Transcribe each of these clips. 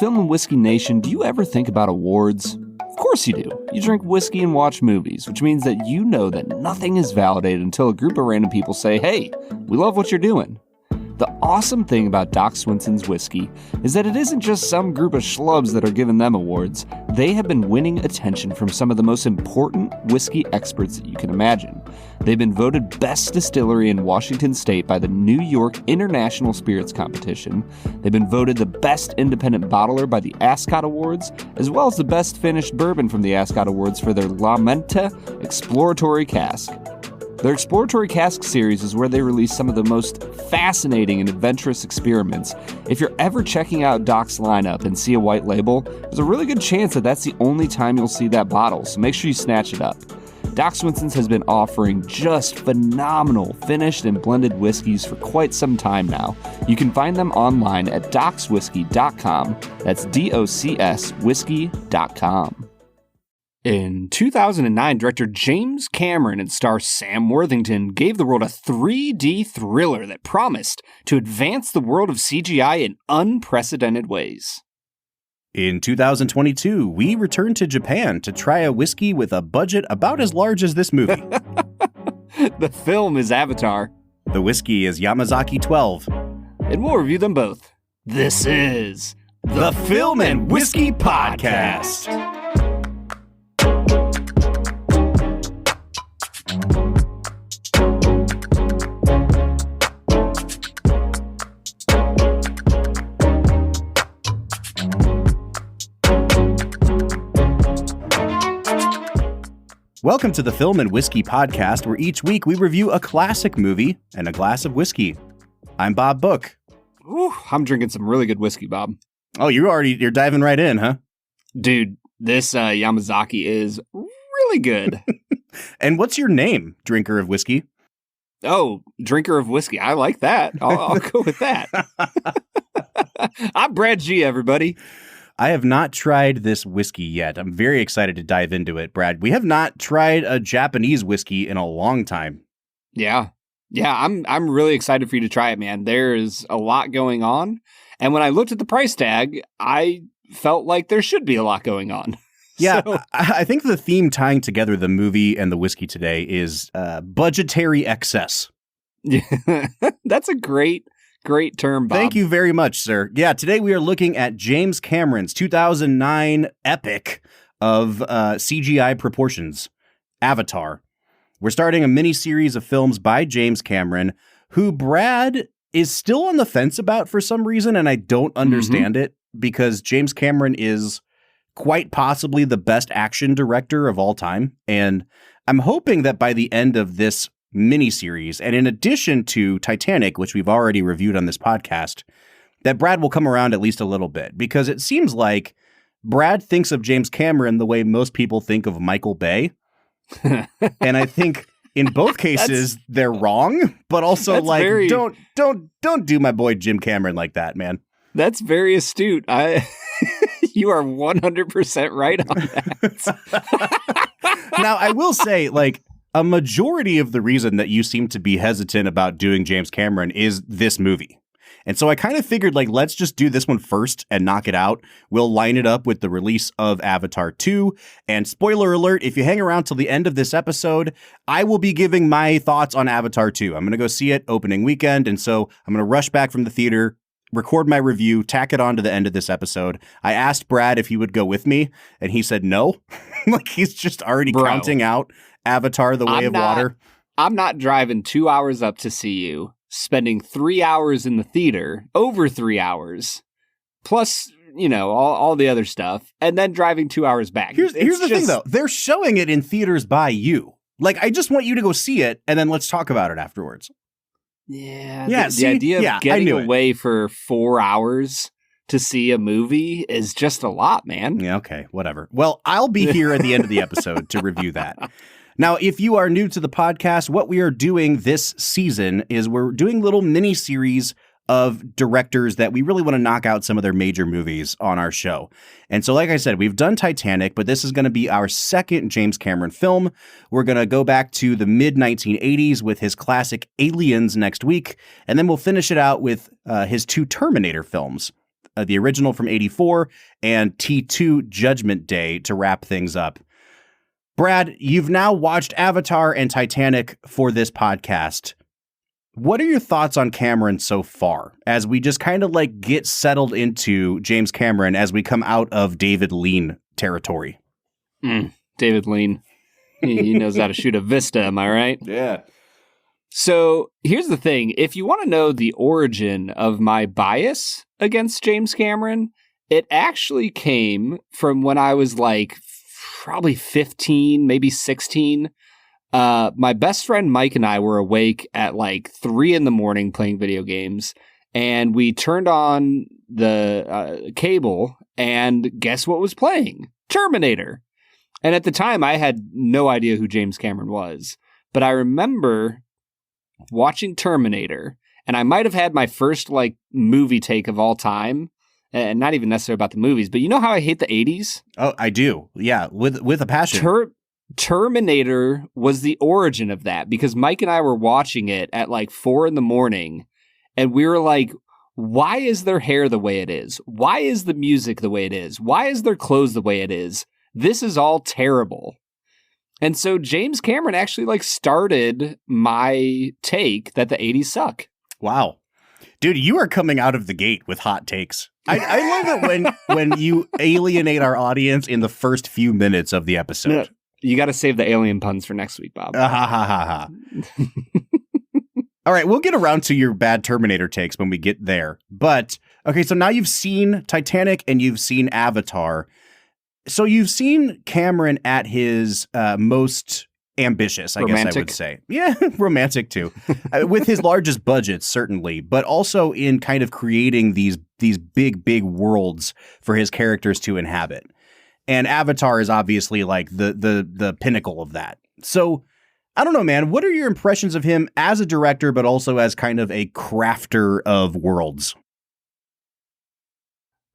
Film and Whiskey Nation, do you ever think about awards? Of course you do. You drink whiskey and watch movies, which means that you know that nothing is validated until a group of random people say, hey, we love what you're doing. The awesome thing about Doc Swinson's whiskey is that it isn't just some group of schlubs that are giving them awards. They have been winning attention from some of the most important whiskey experts that you can imagine. They've been voted best distillery in Washington State by the New York International Spirits Competition. They've been voted the best independent bottler by the Ascot Awards, as well as the best finished bourbon from the Ascot Awards for their La Menta Exploratory Cask. Their Exploratory Cask series is where they release some of the most fascinating and adventurous experiments. If you're ever checking out Doc's lineup and see a white label, there's a really good chance that that's the only time you'll see that bottle, so make sure you snatch it up. Doc Swinson's has been offering just phenomenal finished and blended whiskeys for quite some time now. You can find them online at docswhiskey.com. That's DOCS whiskey.com. In 2009, director James Cameron and star Sam Worthington gave the world a 3D thriller that promised to advance the world of CGI in unprecedented ways. In 2022, we returned to Japan to try a whiskey with a budget about as large as this movie. The film is Avatar. The whiskey is Yamazaki 12. And we'll review them both. This is the Film and Whiskey Podcast. Welcome to the Film and Whiskey Podcast, where each week we review a classic movie and a glass of whiskey. I'm Bob Book. Ooh, I'm drinking some really good whiskey, Bob. Oh, you're diving right in, huh? Dude, this Yamazaki is really good. And what's your name, drinker of whiskey? Oh, drinker of whiskey. I like that. I'll go with that. I'm Brad G, everybody. I have not tried this whiskey yet. I'm very excited to dive into it, Brad. We have not tried a Japanese whiskey in a long time. Yeah. I'm really excited for you to try it, man. There's a lot going on. And when I looked at the price tag, I felt like there should be a lot going on. Yeah, so, I think the theme tying together the movie and the whiskey today is budgetary excess. Yeah, that's a great term, Bob. Thank you very much, sir. Yeah, today we are looking at James Cameron's 2009 epic of CGI proportions, Avatar. We're starting a mini-series of films by James Cameron, who Brad is still on the fence about for some reason, and I don't understand it, because James Cameron is quite possibly the best action director of all time, and I'm hoping that by the end of this miniseries, and in addition to Titanic, which we've already reviewed on this podcast, that Brad will come around at least a little bit, because it seems like Brad thinks of James Cameron the way most people think of Michael Bay. And I think in both cases they're wrong, but also like don't do my boy Jim Cameron like that, man. That's very astute. You are 100% right on that. Now, I will say, like, a majority of the reason that you seem to be hesitant about doing James Cameron is this movie. And so I kind of figured, like, let's just do this one first and knock it out. We'll line it up with the release of Avatar 2. And spoiler alert, if you hang around till the end of this episode, I will be giving my thoughts on Avatar 2. I'm going to go see it opening weekend. And so I'm going to rush back from the theater, record my review, tack it on to the end of this episode. I asked Brad if he would go with me, and he said no. Like, he's just already counting out Avatar, The Way of Water. I'm not driving 2 hours up to see you, spending 3 hours in the theater, over 3 hours, plus, you know, all the other stuff, and then driving 2 hours back. Here's the thing, though. They're showing it in theaters by you. Like, I just want you to go see it, and then let's talk about it afterwards. Yeah. The idea of getting away for 4 hours to see a movie is just a lot, man. Yeah, okay, whatever. Well, I'll be here at the end of the episode to review that. Now, if you are new to the podcast, what we are doing this season is we're doing little mini-series of directors that we really want to knock out some of their major movies on our show. And so, like I said, we've done Titanic, but this is going to be our second James Cameron film. We're going to go back to the mid-1980s with his classic Aliens next week, and then we'll finish it out with his two Terminator films. the original from '84, and T2 Judgment Day to wrap things up. Brad, you've now watched Avatar and Titanic for this podcast. What are your thoughts on Cameron so far as we just kind of like get settled into James Cameron as we come out of David Lean territory? David Lean. He knows how to shoot a vista, am I right? Yeah. So here's the thing. If you want to know the origin of my bias against James Cameron, it actually came from when I was like probably 15, maybe 16. My best friend Mike and I were awake at like 3 a.m. playing video games, and we turned on the cable, and guess what was playing? Terminator. And at the time, I had no idea who James Cameron was, but I remember watching Terminator, and I might have had my first like movie take of all time, and not even necessarily about the movies, but you know how I hate the 80s? Oh, I do. Yeah, with a passion. Terminator was the origin of that, because Mike and I were watching it at like 4 a.m, and we were like, why is their hair the way it is? Why is the music the way it is? Why is their clothes the way it is? This is all terrible. And so James Cameron actually like started my take that the 80s suck. Wow. Dude, you are coming out of the gate with hot takes. I love it when you alienate our audience in the first few minutes of the episode. No, you got to save the alien puns for next week, Bob. All right, we'll get around to your bad Terminator takes when we get there. But, okay, so now you've seen Titanic and you've seen Avatar. So you've seen Cameron at his most ambitious, I guess I would say. Yeah, romantic too. With his largest budgets, certainly, but also in kind of creating these big worlds for his characters to inhabit. And Avatar is obviously like the pinnacle of that. So I don't know, man. What are your impressions of him as a director, but also as kind of a crafter of worlds?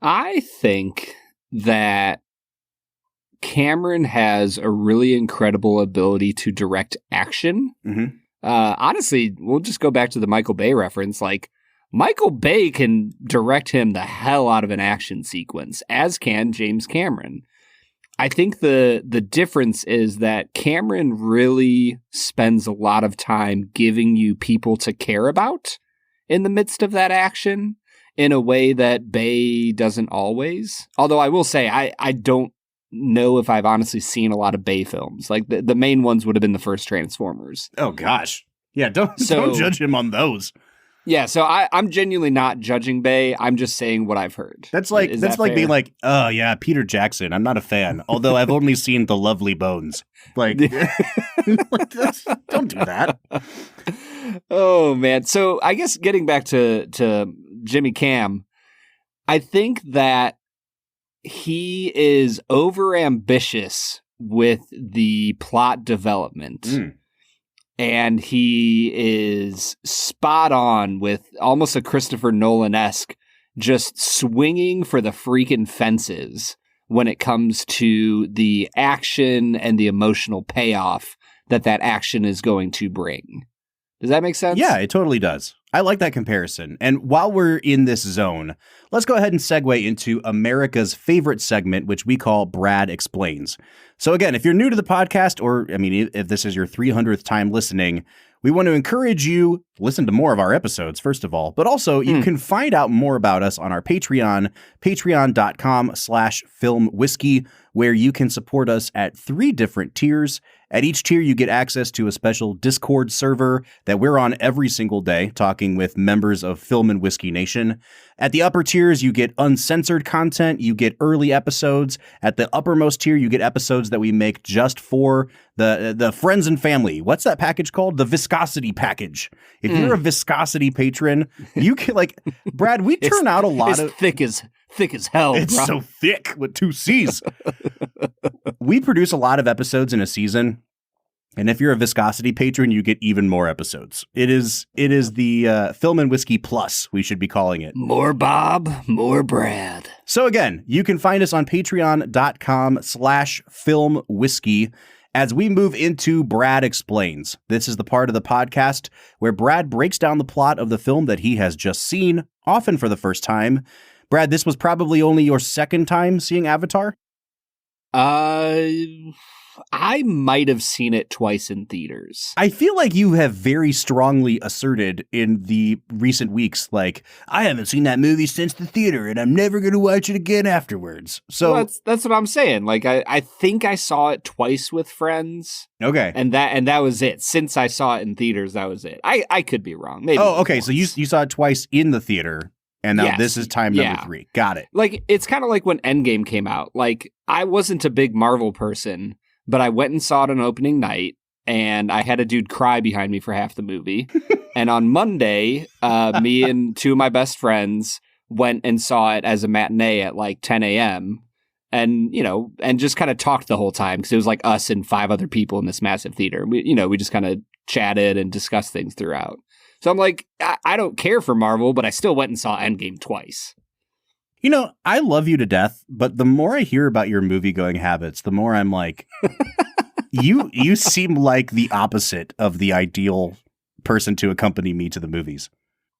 I think that Cameron has a really incredible ability to direct action. Mm-hmm. Honestly, we'll just go back to the Michael Bay reference. Like, Michael Bay can direct him the hell out of an action sequence, as can James Cameron. I think the difference is that Cameron really spends a lot of time giving you people to care about in the midst of that action in a way that Bay doesn't always. Although I will say, I don't know if I've honestly seen a lot of Bay films. Like the main ones would have been the first Transformers. Oh gosh. Yeah, don't judge him on those. Yeah, so I'm genuinely not judging Bay. I'm just saying what I've heard. That's like being like, oh yeah, Peter Jackson. I'm not a fan, although I've only seen The Lovely Bones. Like, don't do that. Oh man. So I guess getting back to Jimmy Cam, I think that he is overambitious with the plot development. And he is spot on with almost a Christopher Nolan-esque, just swinging for the freaking fences when it comes to the action and the emotional payoff that action is going to bring. Does that make sense? Yeah, it totally does. I like that comparison. And while we're in this zone, let's go ahead and segue into America's favorite segment, which we call Brad Explains. So again, if you're new to the podcast, or I mean, if this is your 300th time listening, we want to encourage you to listen to more of our episodes, first of all, but also you can find out more about us on our Patreon, patreon.com/filmwhiskey, where you can support us at 3 different tiers. At each tier, you get access to a special Discord server that we're on every single day, talking with members of Film and Whiskey Nation. At the upper tiers, you get uncensored content, you get early episodes. At the uppermost tier, you get episodes that we make just for the friends and family. What's that package called? The Viscosity package. If you're a Viscosity patron, you can, like, Brad, we turn out a lot of... thick as hell, It's bro. so thick with 2 C's. We produce a lot of episodes in a season. And if you're a Viscosity patron, you get even more episodes. It is the Film and Whiskey Plus, we should be calling it. More Bob, more Brad. So again, you can find us on patreon.com/filmwhiskey as we move into Brad Explains. This is the part of the podcast where Brad breaks down the plot of the film that he has just seen, often for the first time. Brad, this was probably only your second time seeing Avatar? I might have seen it twice in theaters. I feel like you have very strongly asserted in the recent weeks, like, I haven't seen that movie since the theater and I'm never going to watch it again afterwards. So well, that's what I'm saying. Like, I think I saw it twice with friends. Okay. And that was it. Since I saw it in theaters, that was it. I could be wrong. Maybe. Oh, okay. So you saw it twice in the theater. And now Yes. this is time number 3. Got it. Like, it's kind of like when Endgame came out. Like, I wasn't a big Marvel person, but I went and saw it on opening night, and I had a dude cry behind me for half the movie. And on Monday, me and 2 of my best friends went and saw it as a matinee at like 10 a.m. And, and just kind of talked the whole time, because it was like us and 5 other people in this massive theater. We just kind of chatted and discussed things throughout. So I'm like, I don't care for Marvel, but I still went and saw Endgame twice. I love you to death, but the more I hear about your movie-going habits, the more I'm like, you seem like the opposite of the ideal person to accompany me to the movies.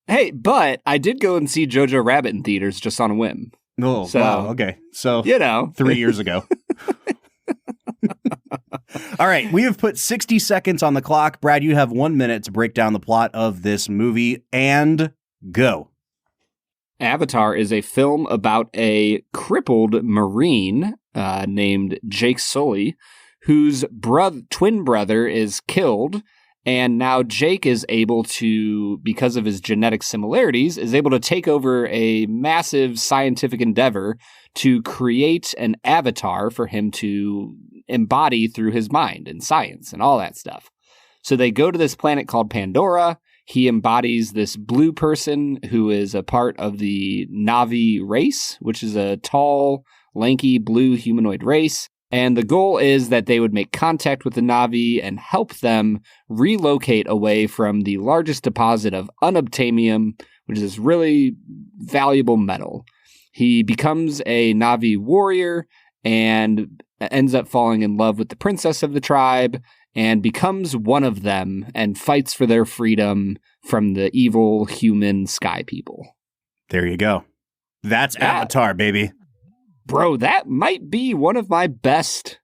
Hey, but I did go and see Jojo Rabbit in theaters just on a whim. Oh, so, wow. Okay. So, 3 years ago. All right, we have put 60 seconds on the clock. Brad, you have 1 minute to break down the plot of this movie, and go. Avatar is a film about a crippled Marine named Jake Sully, whose twin brother is killed, and now Jake is able to, because of his genetic similarities, is able to take over a massive scientific endeavor to create an avatar for him to embody through his mind and science and all that stuff. So they go to this planet called Pandora. He embodies this blue person who is a part of the Na'vi race, which is a tall, lanky, blue humanoid race. And the goal is that they would make contact with the Na'vi and help them relocate away from the largest deposit of unobtainium, which is this really valuable metal. He becomes a Na'vi warrior and ends up falling in love with the princess of the tribe and becomes one of them and fights for their freedom from the evil human sky people. There you go. That's Avatar, baby. Bro, that might be one of my best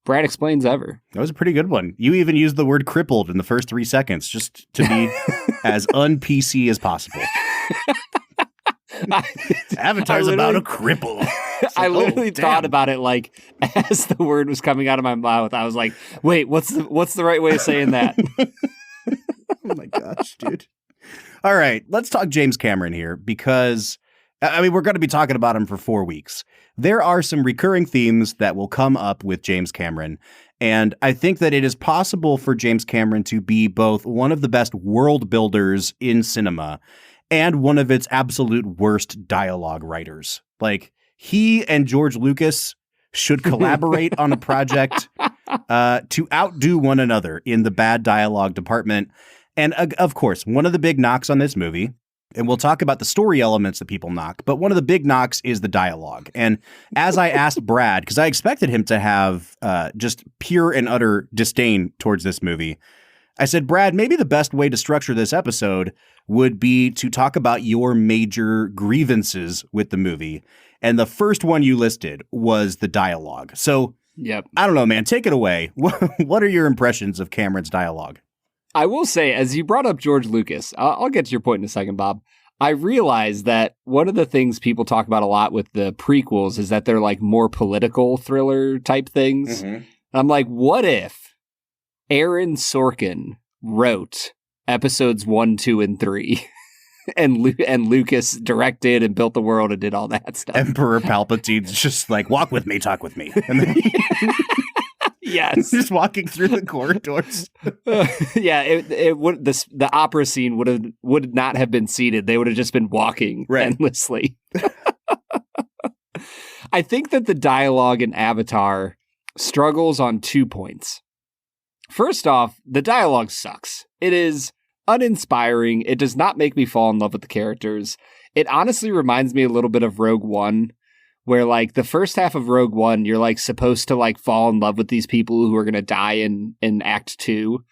Brad Explains ever. That was a pretty good one. You even used the word crippled in the first 3 seconds just to be as un-PC as possible. Avatar's about a cripple. I literally thought about it like as the word was coming out of my mouth. I was like, wait, what's the right way of saying that? Oh my gosh, dude. All right, let's talk James Cameron here because, we're going to be talking about him for 4 weeks. There are some recurring themes that will come up with James Cameron, and I think that it is possible for James Cameron to be both one of the best world builders in cinema and one of its absolute worst dialogue writers. Like, he and George Lucas should collaborate on a project to outdo one another in the bad dialogue department. And of course, one of the big knocks on this movie, and we'll talk about the story elements that people knock, but one of the big knocks is the dialogue. And as I asked Brad, because I expected him to have just pure and utter disdain towards this movie, I said, Brad, maybe the best way to structure this episode would be to talk about your major grievances with the movie. And the first one you listed was the dialogue. So, yep. I don't know, man. Take it away. What are your impressions of Cameron's dialogue? I will say, as you brought up George Lucas, I'll get to your point in a second, Bob. I realized that one of the things people talk about a lot with the prequels is that they're like more political thriller type things. Mm-hmm. I'm like, what if Aaron Sorkin wrote episodes 1, 2, and 3, and Lucas directed and built the world and did all that stuff? Emperor Palpatine's just like, walk with me, talk with me. And then yes, just walking through the corridors. Yeah, it would the opera scene would not have been seated. They would have just been walking endlessly. I think that the dialogue in Avatar struggles on 2 points. First off, the dialogue sucks. It is uninspiring. It does not make me fall in love with the characters. It honestly reminds me a little bit of Rogue One, where like the first half of Rogue One, you're like supposed to like fall in love with these people who are going to die in Act 2.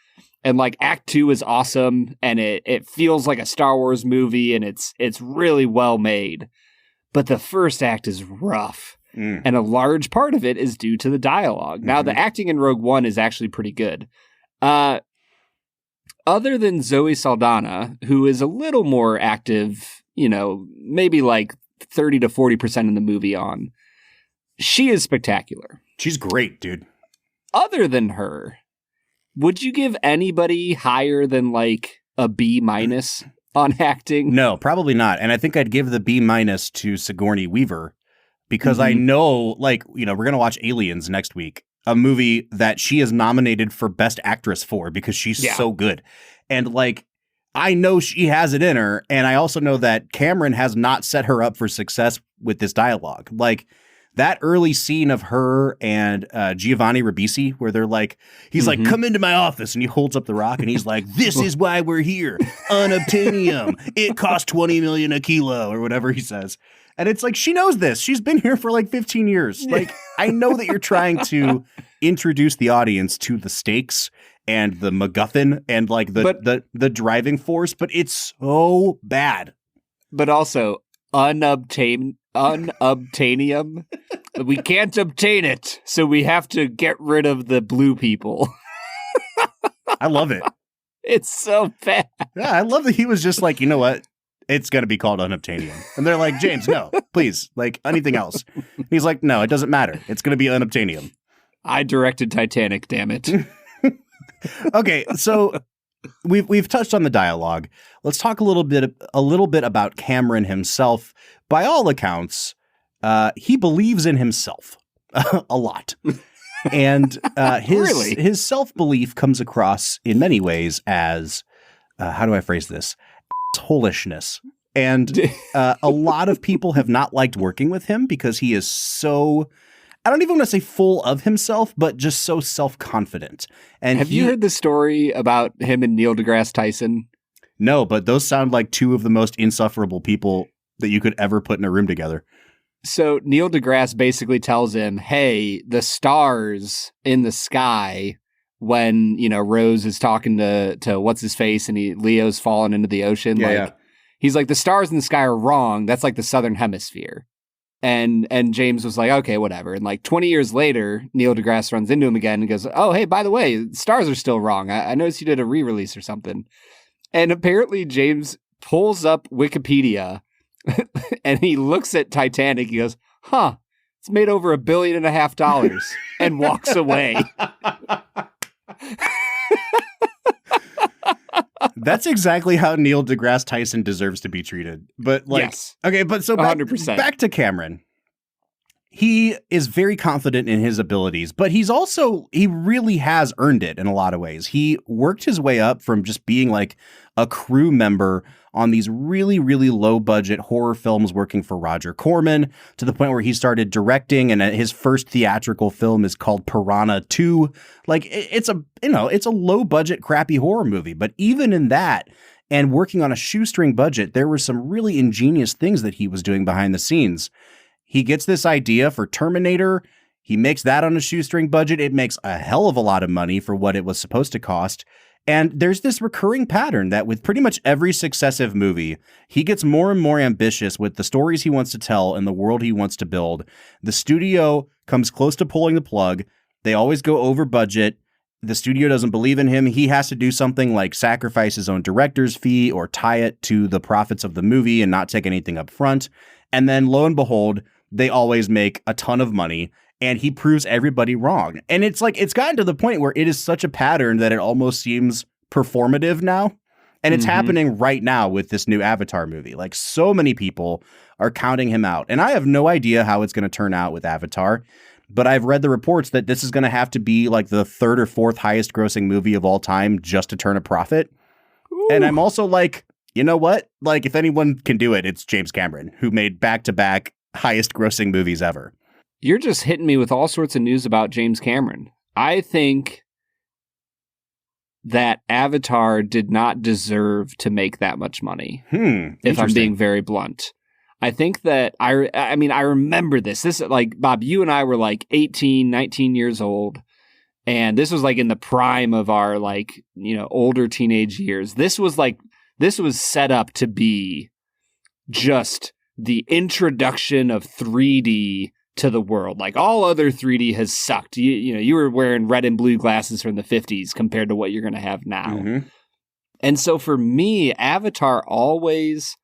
And like Act 2 is awesome and it feels like a Star Wars movie and it's really well made. but the first act is rough. And a large part of it is due to the dialogue. Now, the acting in Rogue One is actually pretty good. Other than Zoe Saldana, who is a little more active, maybe like 30 to 40% in the movie on, she is spectacular. She's great, dude. Other than her, would you give anybody higher than like a B- on acting? No, probably not. And I think I'd give the B- to Sigourney Weaver because I know, we're going to watch Aliens next week, a movie that she is nominated for Best Actress for because she's so good. And I know she has it in her. And I also know that Cameron has not set her up for success with this dialogue. That early scene of her and Giovanni Ribisi, where they're he's like, come into my office, and he holds up the rock, and he's like, this is why we're here. Unobtainium. It costs $20 million a kilo, or whatever he says. And it's she knows this. She's been here for 15 years. I know that you're trying to introduce the audience to the stakes and the MacGuffin and the driving force, but it's so bad. But also, unobtainium. We can't obtain it, so we have to get rid of the blue people. I love it. It's so bad. Yeah, I love that he was just you know what? It's going to be called unobtainium. And they're like, James, no, please, anything else. He's like, no, it doesn't matter. It's going to be unobtainium. I directed Titanic, damn it. Okay, so we've touched on the dialogue. Let's talk a little bit about Cameron himself. By all accounts, he believes in himself a lot. And his self-belief comes across in many ways as, how do I phrase this? Holishness. And a lot of people have not liked working with him because he is so, I don't even want to say full of himself, but just so self-confident. And have you heard the story about him and Neil deGrasse Tyson? No, but those sound like two of the most insufferable people that you could ever put in a room together. So Neil deGrasse basically tells him, hey, the stars in the sky when, Rose is talking to what's his face and Leo's falling into the ocean. He's like, the stars in the sky are wrong. That's the southern hemisphere. And James was like, okay, whatever. And 20 years later, Neil deGrasse runs into him again and goes, oh, hey, by the way, stars are still wrong. I noticed you did a re-release or something. And apparently James pulls up Wikipedia and he looks at Titanic. He goes, it's made over $1.5 billion and walks away. That's exactly how Neil deGrasse Tyson deserves to be treated. But yes. Okay, but so 100%. Back to Cameron. He is very confident in his abilities, but he really has earned it in a lot of ways. He worked his way up from just being a crew member on these really, really low budget horror films working for Roger Corman to the point where he started directing, and his first theatrical film is called Piranha 2. It's a low budget, crappy horror movie. But even in that, and working on a shoestring budget, there were some really ingenious things that he was doing behind the scenes. He gets this idea for Terminator. He makes that on a shoestring budget. It makes a hell of a lot of money for what it was supposed to cost. And there's this recurring pattern that with pretty much every successive movie, he gets more and more ambitious with the stories he wants to tell and the world he wants to build. The studio comes close to pulling the plug. They always go over budget. The studio doesn't believe in him. He has to do something like sacrifice his own director's fee or tie it to the profits of the movie and not take anything up front. And then lo and behold, they always make a ton of money. And he proves everybody wrong. And it's gotten to the point where it is such a pattern that it almost seems performative now. And it's happening right now with this new Avatar movie. So many people are counting him out. And I have no idea how it's going to turn out with Avatar. But I've read the reports that this is going to have to be the third or fourth highest grossing movie of all time just to turn a profit. Ooh. And I'm also you know what? If anyone can do it, it's James Cameron, who made back-to-back highest grossing movies ever. You're just hitting me with all sorts of news about James Cameron. I think that Avatar did not deserve to make that much money, if I'm being very blunt. I think that, I remember this. This, Bob, you and I were 18, 19 years old, and this was in the prime of our, older teenage years. This was set up to be just the introduction of 3D to the world. Like, all other 3D has sucked. You were wearing red and blue glasses from the 50s compared to what you're going to have now. Mm-hmm. And so for me, Avatar always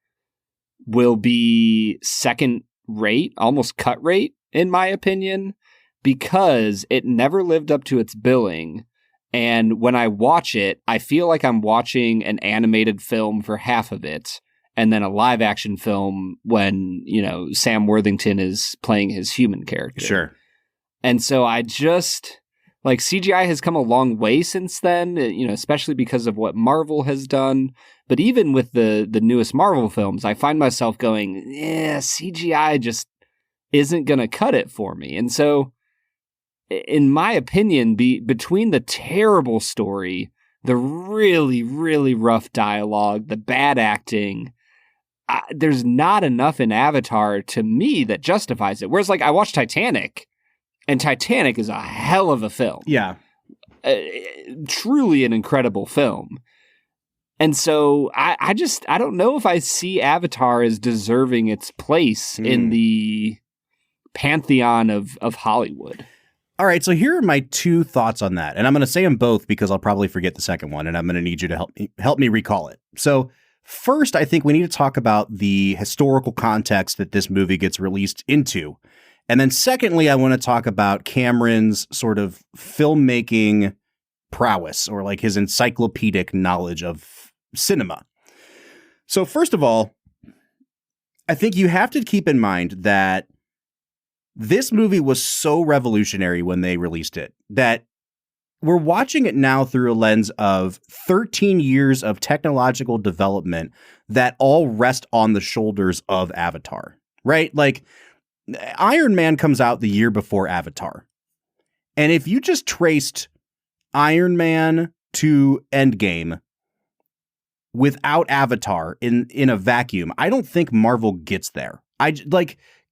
will be second rate, almost cut rate, in my opinion, because it never lived up to its billing. And when I watch it, I feel like I'm watching an animated film for half of it, and then a live action film when, Sam Worthington is playing his human character. Sure. And so I just, like, CGI has come a long way since then, especially because of what Marvel has done. But even with the newest Marvel films, I find myself going, CGI just isn't going to cut it for me. And so, in my opinion, between the terrible story, the really, really rough dialogue, the bad acting, there's not enough in Avatar to me that justifies it. Whereas, like, I watched Titanic, and Titanic is a hell of a film. Yeah. Truly an incredible film. And so I don't know if I see Avatar as deserving its place in the pantheon of Hollywood. All right, so here are my two thoughts on that. And I'm going to say them both because I'll probably forget the second one, and I'm going to need you to help me recall it. So first, I think we need to talk about the historical context that this movie gets released into. And then secondly, I want to talk about Cameron's sort of filmmaking prowess, or like his encyclopedic knowledge of cinema. So first of all, I think you have to keep in mind that this movie was so revolutionary when they released it that we're watching it now through a lens of 13 years of technological development that all rest on the shoulders of Avatar, right? Like, Iron Man comes out the year before Avatar. And if you just traced Iron Man to Endgame without Avatar in a vacuum, I don't think Marvel gets there.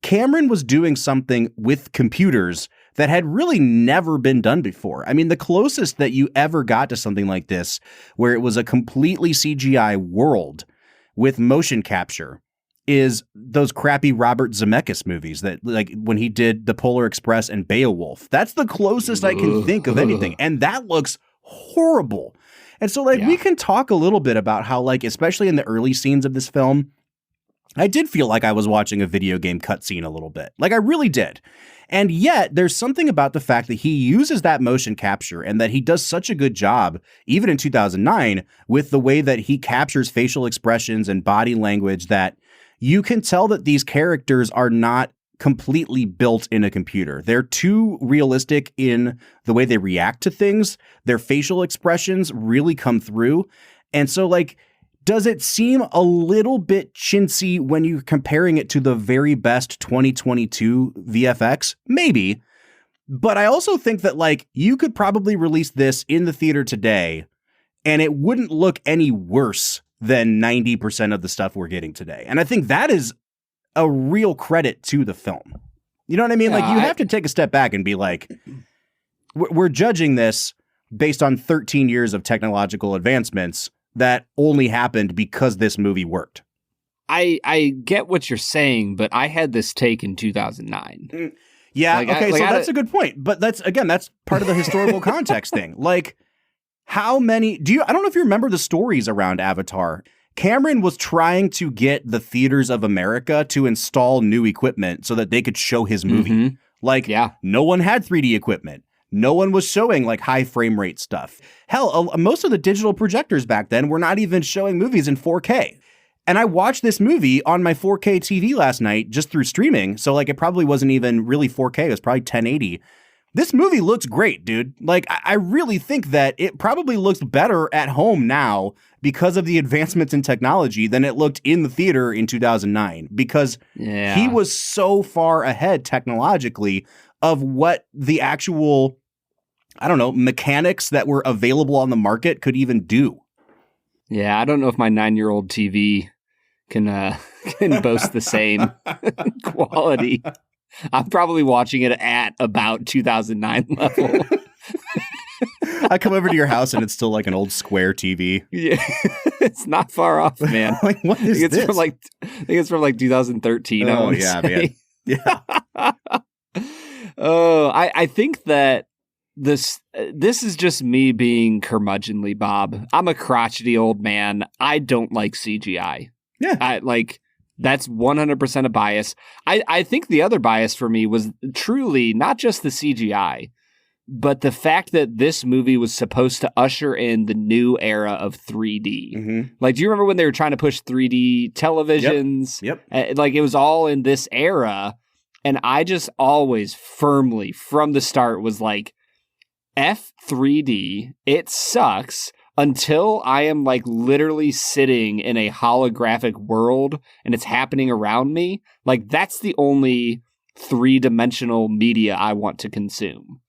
Cameron was doing something with computers that had really never been done before. I mean, the closest that you ever got to something like this, where it was a completely CGI world with motion capture, is those crappy Robert Zemeckis movies that, like, when he did The Polar Express and Beowulf. That's the closest I can think of anything. And that looks horrible. And so, we can talk a little bit about how, especially in the early scenes of this film, I did feel like I was watching a video game cutscene a little bit. I really did. And yet, there's something about the fact that he uses that motion capture and that he does such a good job, even in 2009, with the way that he captures facial expressions and body language, that you can tell that these characters are not completely built in a computer. They're too realistic in the way they react to things. Their facial expressions really come through. And so, does it seem a little bit chintzy when you're comparing it to the very best 2022 VFX? Maybe. But I also think that, you could probably release this in the theater today and it wouldn't look any worse than 90% of the stuff we're getting today. And I think that is a real credit to the film. You know what I mean? You have to take a step back and be like, we're judging this based on 13 years of technological advancements that only happened because this movie worked. I get what you're saying, but I had this take in 2009. Yeah, okay, so that's a good point. But that's part of the historical context thing. How many... I don't know if you remember the stories around Avatar. Cameron was trying to get the theaters of America to install new equipment so that they could show his movie. No one had 3D equipment. No one was showing high frame rate stuff. Hell, most of the digital projectors back then were not even showing movies in 4K. And I watched this movie on my 4K TV last night just through streaming. So it probably wasn't even really 4K. It was probably 1080. This movie looks great, dude. I really think that it probably looks better at home now because of the advancements in technology than it looked in the theater in 2009. Because he was so far ahead technologically of what the actual, mechanics that were available on the market could even do. Yeah, I don't know if my 9-year-old TV can boast the same quality. I'm probably watching it at about 2009 level. I come over to your house and it's still like an old square TV. Yeah, it's not far off, man. Like, what is this? I think it's from like 2013. Oh, yeah, man. Yeah. I think that this is just me being curmudgeonly, Bob. I'm a crotchety old man. I don't like CGI. Yeah. That's 100% a bias. I think the other bias for me was truly not just the CGI, but the fact that this movie was supposed to usher in the new era of 3D. Mm-hmm. Like, do you remember when they were trying to push 3D televisions? Yep. Like, it was all in this era. And I just always firmly, from the start, was like, F 3D, it sucks, until I am like literally sitting in a holographic world and it's happening around me. Like, that's the only 3-dimensional media I want to consume.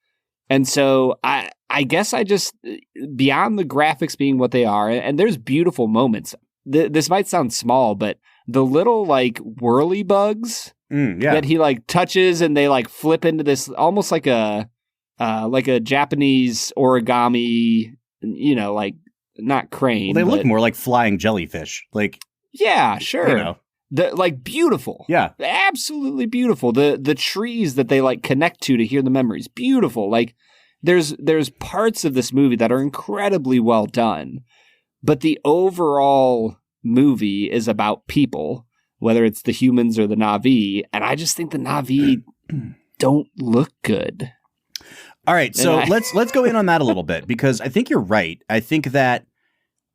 And so I guess I just, beyond the graphics being what they are, and there's beautiful moments. This might sound small, but the little like whirly bugs that he like touches and they like flip into this almost like a Japanese origami, you know, like not crane. Well, they look more like flying jellyfish. Like, yeah, sure. You know. Like beautiful. Yeah. Absolutely beautiful. The trees that they like connect to hear the memories. Beautiful. Like there's parts of this movie that are incredibly well done, but the overall movie is about people, whether it's the humans or the Na'vi, and I just think the Na'vi don't look good. All right, so let's go in on that a little bit, because I think you're right. I think that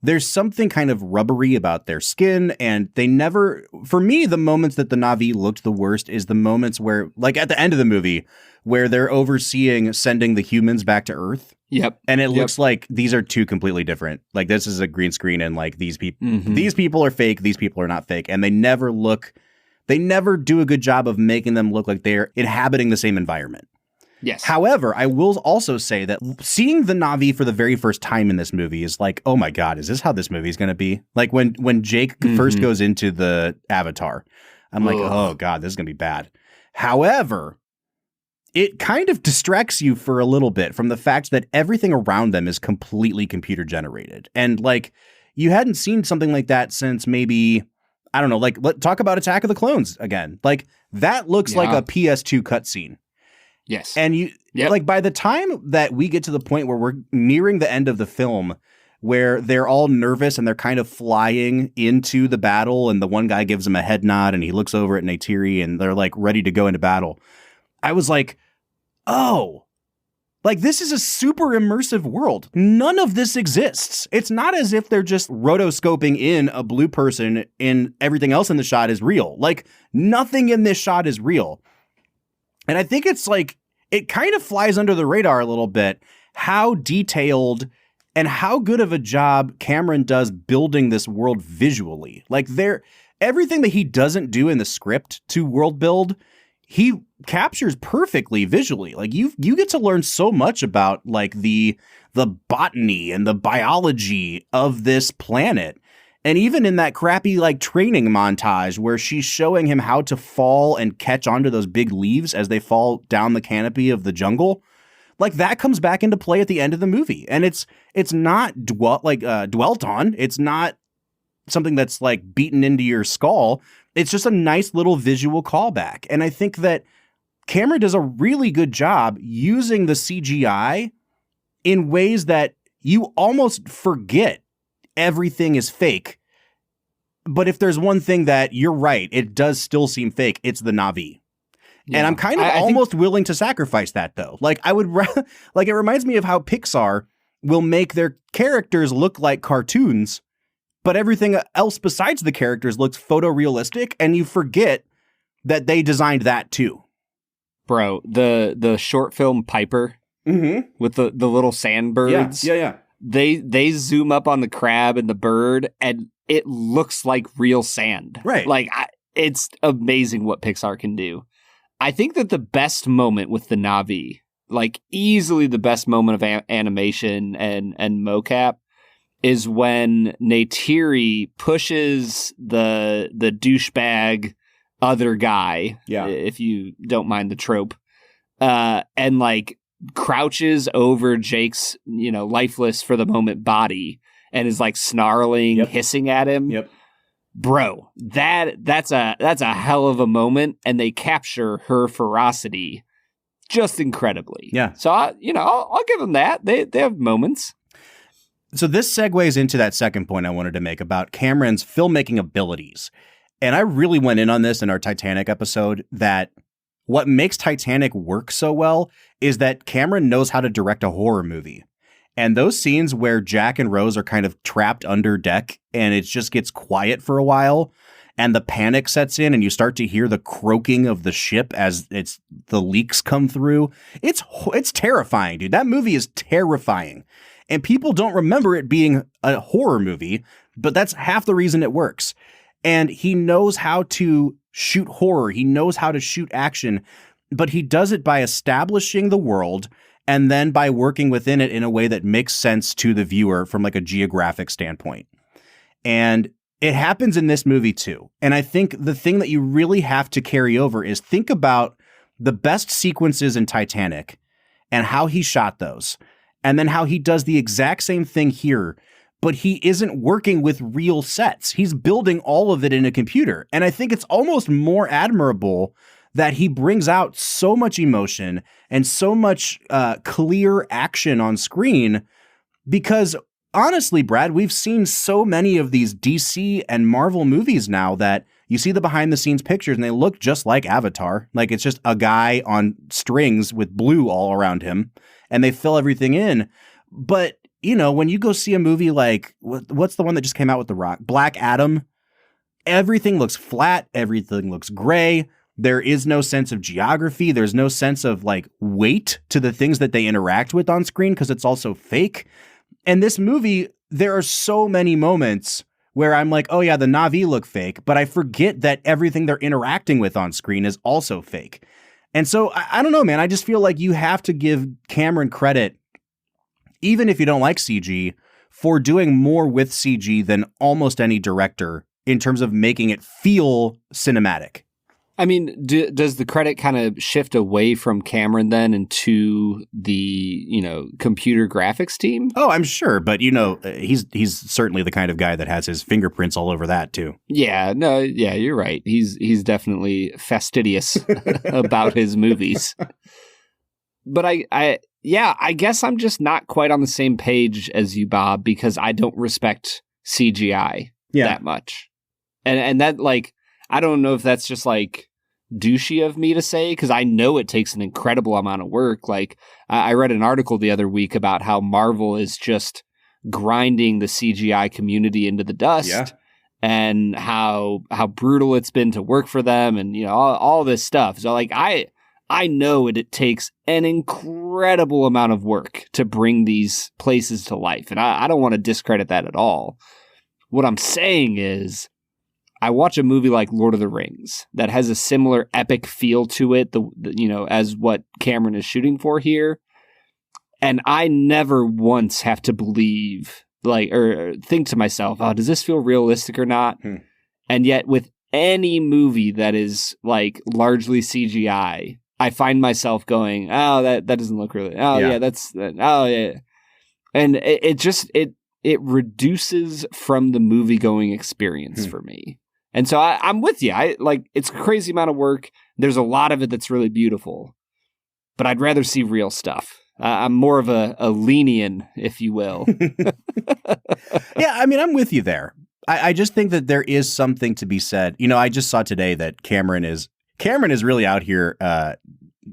there's something kind of rubbery about their skin, and they never, for me, the moments that the Na'vi looked the worst is the moments where, like at the end of the movie, where they're overseeing sending the humans back to Earth. Yep. And it looks like these are two completely different. Like, this is a green screen, and like these people are fake, these people are not fake, and they never do a good job of making them look like they're inhabiting the same environment. Yes. However, I will also say that seeing the Na'vi for the very first time in this movie is like, oh my God, is this how this movie is going to be? Like when Jake first goes into the Avatar, I'm like, oh God, this is going to be bad. However, it kind of distracts you for a little bit from the fact that everything around them is completely computer generated. And like, you hadn't seen something like that since maybe, I don't know, like let's talk about Attack of the Clones again. Like that looks like a PS2 cutscene. Yes. And like by the time that we get to the point where we're nearing the end of the film, where they're all nervous and they're kind of flying into the battle, and the one guy gives him a head nod and he looks over at Neytiri and they're like ready to go into battle. I was like, oh, like this is a super immersive world. None of this exists. It's not as if they're just rotoscoping in a blue person and everything else in the shot is real. Like nothing in this shot is real. And I think it's like, it kind of flies under the radar a little bit how detailed and how good of a job Cameron does building this world visually. Like everything that he doesn't do in the script to world build, he captures perfectly visually. Like you get to learn so much about like the botany and the biology of this planet. And even in that crappy like training montage where she's showing him how to fall and catch onto those big leaves as they fall down the canopy of the jungle, like that comes back into play at the end of the movie. And it's not dwelt on. It's not something that's like beaten into your skull. It's just a nice little visual callback. And I think that Cameron does a really good job using the CGI in ways that you almost forget everything is fake. But if there's one thing that you're right, it does still seem fake, it's the Na'vi. Yeah. And I'm kind of almost willing to sacrifice that though. Like I would like, it reminds me of how Pixar will make their characters look like cartoons, but everything else besides the characters looks photorealistic, and you forget that they designed that too. Bro, the short film Piper with the little sandbirds. Yeah. They zoom up on the crab and the bird, and it looks like real sand. Right. Like, it's amazing what Pixar can do. I think that the best moment with the Na'vi, like easily the best moment of animation and mocap, is when Neytiri pushes the douchebag other guy, if you don't mind the trope, and like crouches over Jake's, lifeless for the moment body and is like snarling, hissing at him. Yep. Bro, that's a hell of a moment, and they capture her ferocity just incredibly. Yeah. So I'll give them that. They have moments. So this segues into that second point I wanted to make about Cameron's filmmaking abilities. And I really went in on this in our Titanic episode, that what makes Titanic work so well is that Cameron knows how to direct a horror movie. And those scenes where Jack and Rose are kind of trapped under deck and it just gets quiet for a while and the panic sets in and you start to hear the croaking of the ship as the leaks come through. It's terrifying, dude. That movie is terrifying. And people don't remember it being a horror movie, but that's half the reason it works. And he knows how to shoot horror. He knows how to shoot action, but he does it by establishing the world and then by working within it in a way that makes sense to the viewer from like a geographic standpoint. And it happens in this movie too. And I think the thing that you really have to carry over is think about the best sequences in Titanic and how he shot those. And then how he does the exact same thing here, but he isn't working with real sets. He's building all of it in a computer. And I think it's almost more admirable that he brings out so much emotion and so much clear action on screen, because honestly, Brad, we've seen so many of these DC and Marvel movies now that you see the behind the scenes pictures and they look just like Avatar. Like it's just a guy on strings with blue all around him and they fill everything in. But, when you go see a movie like, what's the one that just came out with The Rock? Black Adam, everything looks flat. Everything looks gray. There is no sense of geography. There's no sense of like weight to the things that they interact with on screen because it's also fake. And this movie, there are so many moments where I'm like, oh yeah, the Na'vi look fake, but I forget that everything they're interacting with on screen is also fake. And so I don't know, man. I just feel like you have to give Cameron credit, even if you don't like CG, for doing more with CG than almost any director in terms of making it feel cinematic. I mean, does the credit kind of shift away from Cameron then into the, computer graphics team? Oh, I'm sure. But, he's certainly the kind of guy that has his fingerprints all over that, too. Yeah, no, yeah, you're right. He's definitely fastidious about his movies. But I guess I'm just not quite on the same page as you, Bob, because I don't respect CGI that much. And that, like, I don't know if that's just like douchey of me to say, because I know it takes an incredible amount of work. Like I read an article the other week about how Marvel is just grinding the CGI community into the dust and how brutal it's been to work for them and, all this stuff. So like, I know it takes an incredible amount of work to bring these places to life. And I don't want to discredit that at all. What I'm saying is, I watch a movie like Lord of the Rings that has a similar epic feel to it, as what Cameron is shooting for here. And I never once have to believe, or think to myself, oh, does this feel realistic or not? And yet with any movie that is like largely CGI, I find myself going, oh, that doesn't look really, And it reduces from the movie going experience for me. And so I'm with you. It's a crazy amount of work. There's a lot of it that's really beautiful, but I'd rather see real stuff. I'm more of a lenient, if you will. Yeah, I mean, I'm with you there. I just think that there is something to be said. I just saw today that Cameron is really out here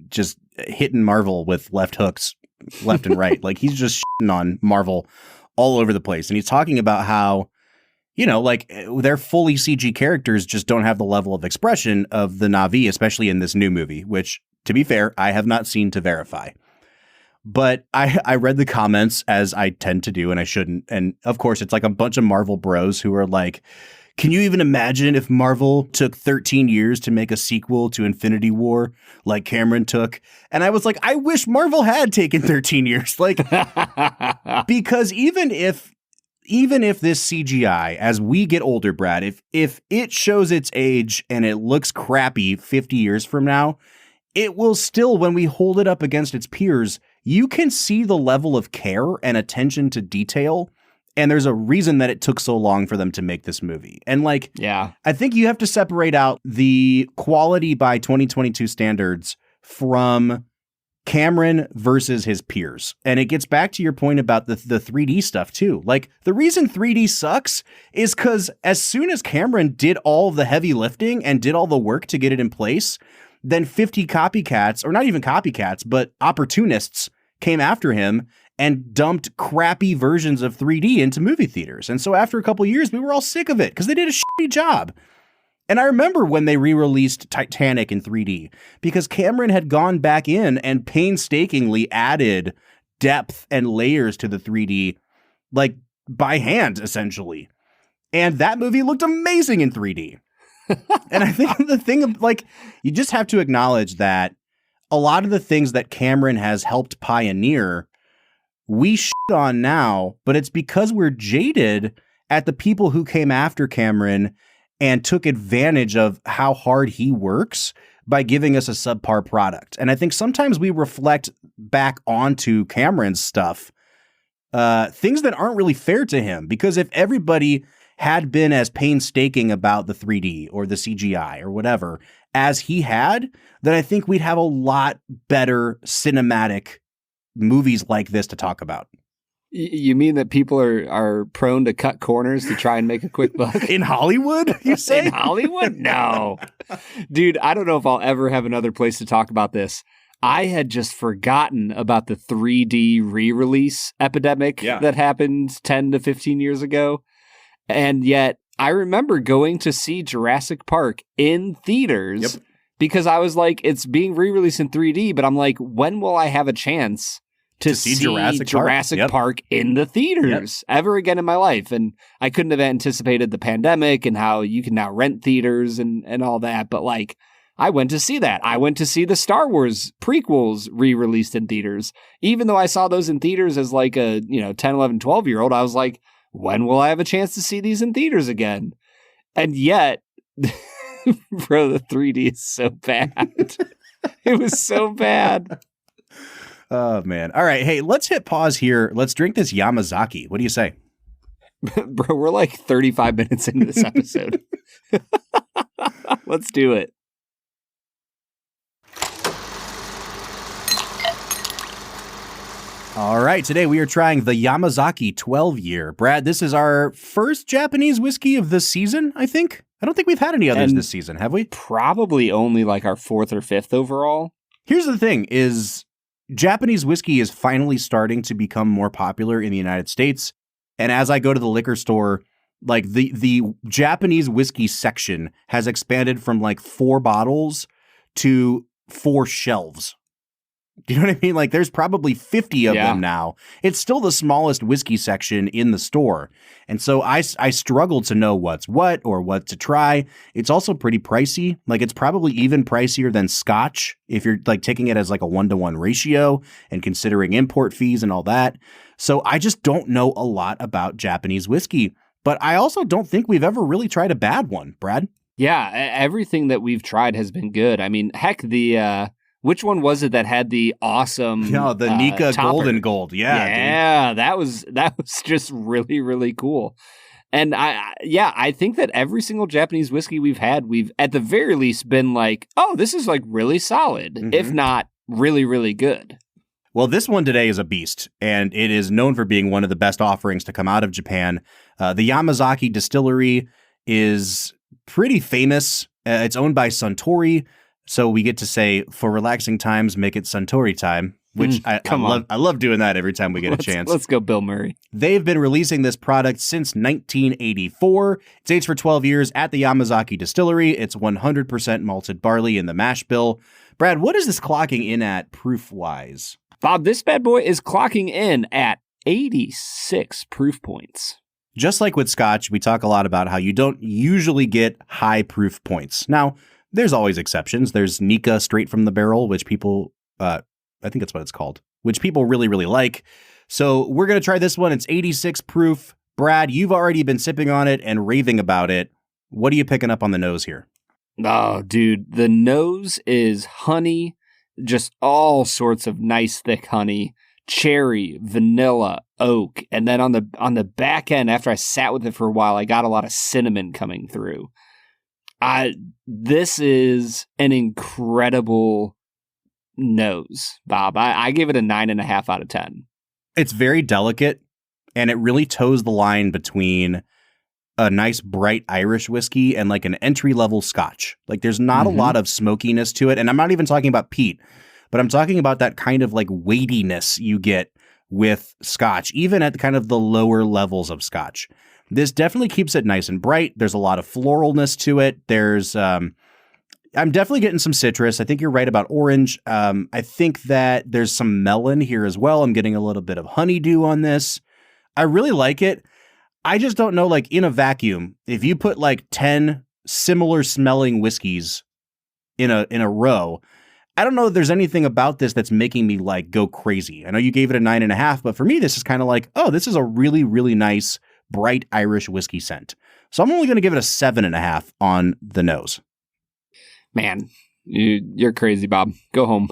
just hitting Marvel with left hooks left and right. Like he's just shitting on Marvel all over the place. And he's talking about how, their fully CG characters just don't have the level of expression of the Na'vi, especially in this new movie, which, to be fair, I have not seen to verify. But I read the comments, as I tend to do, and I shouldn't. And, of course, it's like a bunch of Marvel bros who are like, can you even imagine if Marvel took 13 years to make a sequel to Infinity War like Cameron took? And I was like, I wish Marvel had taken 13 years. Like, because even if this CGI, as we get older, Brad, if it shows its age and it looks crappy 50 years from now, it will still, when we hold it up against its peers, you can see the level of care and attention to detail. And there's a reason that it took so long for them to make this movie. And like, I think you have to separate out the quality by 2022 standards from Cameron versus his peers. And it gets back to your point about the 3D stuff too. Like, the reason 3D sucks is because as soon as Cameron did all the heavy lifting and did all the work to get it in place, then 50 copycats, or not even copycats, but opportunists came after him and dumped crappy versions of 3D into movie theaters. And so after a couple years, we were all sick of it because they did a shitty job. And I remember when they re-released Titanic in 3D because Cameron had gone back in and painstakingly added depth and layers to the 3D, like by hand, essentially. And that movie looked amazing in 3D. And I think the thing of like, you just have to acknowledge that a lot of the things that Cameron has helped pioneer, we shit on now, but it's because we're jaded at the people who came after Cameron and took advantage of how hard he works by giving us a subpar product. And I think sometimes we reflect back onto Cameron's stuff, things that aren't really fair to him, because if everybody had been as painstaking about the 3D or the CGI or whatever as he had, then I think we'd have a lot better cinematic movies like this to talk about. You mean that people are prone to cut corners to try and make a quick buck? In Hollywood, you say? In Hollywood? No. Dude, I don't know if I'll ever have another place to talk about this. I had just forgotten about the 3D re-release epidemic that happened 10 to 15 years ago. And yet I remember going to see Jurassic Park in theaters because I was like, it's being re-released in 3D, but I'm like, when will I have a chance to see Jurassic Park in the theaters ever again in my life? And I couldn't have anticipated the pandemic and how you can now rent theaters and all that. But like, I went to see that. I went to see the Star Wars prequels re-released in theaters. Even though I saw those in theaters as like a, 10, 11, 12-year-old, I was like, when will I have a chance to see these in theaters again? And yet, bro, the 3D is so bad. It was so bad. Oh, man. All right. Hey, let's hit pause here. Let's drink this Yamazaki. What do you say? Bro, we're like 35 minutes into this episode. Let's do it. All right. Today we are trying the Yamazaki 12-year. Brad, this is our first Japanese whiskey of this season, I think. I don't think we've had any others this season, have we? Probably only like our 4th or 5th overall. Here's the thing is Japanese whiskey is finally starting to become more popular in the United States. And as I go to the liquor store, like the Japanese whiskey section has expanded from like 4 bottles to 4 shelves. Do you know what I mean? Like there's probably 50 of them now. It's still the smallest whiskey section in the store. And so I struggle to know what's what or what to try. It's also pretty pricey. Like it's probably even pricier than Scotch if you're like taking it as like a 1-to-1 ratio and considering import fees and all that. So I just don't know a lot about Japanese whiskey, but I also don't think we've ever really tried a bad one, Brad. Yeah, everything that we've tried has been good. I mean, heck, which one was it that had the awesome the Nika topper? Golden Gold. Yeah, dude. that was just really, really cool. And I think that every single Japanese whiskey we've had, we've at the very least been like, oh, this is like really solid, if not really, really good. Well, this one today is a beast, and it is known for being one of the best offerings to come out of Japan. The Yamazaki distillery is pretty famous. It's owned by Suntory. So we get to say, for relaxing times, make it Suntory time, which I love doing that every time we get a chance. Let's go, Bill Murray. They've been releasing this product since 1984. It's aged for 12 years at the Yamazaki distillery. It's 100% malted barley in the mash bill. Brad, what is this clocking in at proof-wise? Bob, this bad boy is clocking in at 86 proof points. Just like with Scotch, we talk a lot about how you don't usually get high proof points. Now, there's always exceptions. There's Nika straight from the barrel, which people, I think that's what it's called, which people really, really like. So we're going to try this one. It's 86 proof. Brad, you've already been sipping on it and raving about it. What are you picking up on the nose here? Oh, dude, the nose is honey just all sorts of nice thick honey, cherry, vanilla, oak, and then on the back end, after I sat with it for a while, I got a lot of cinnamon coming through. This is an incredible nose, Bob. I gave it a 9.5 out of 10. It's very delicate, and it really toes the line between a nice bright Irish whiskey and like an entry-level Scotch. Like there's not a lot of smokiness to it, and I'm not even talking about peat, but I'm talking about that kind of like weightiness you get with Scotch, even at kind of the lower levels of Scotch. This definitely keeps it nice and bright. There's a lot of floralness to it. There's I'm definitely getting some citrus. I think you're right about orange. I think that there's some melon here as well. I'm getting a little bit of honeydew on this. I really like it. I just don't know, like in a vacuum, if you put like 10 similar smelling whiskeys in a row, I don't know if there's anything about this that's making me like go crazy. I know you gave it a 9.5, but for me, this is kind of like, oh, this is a really, really nice, bright Irish whiskey scent. So I'm only going to give it a 7.5 on the nose. Man, you're crazy, Bob. Go home.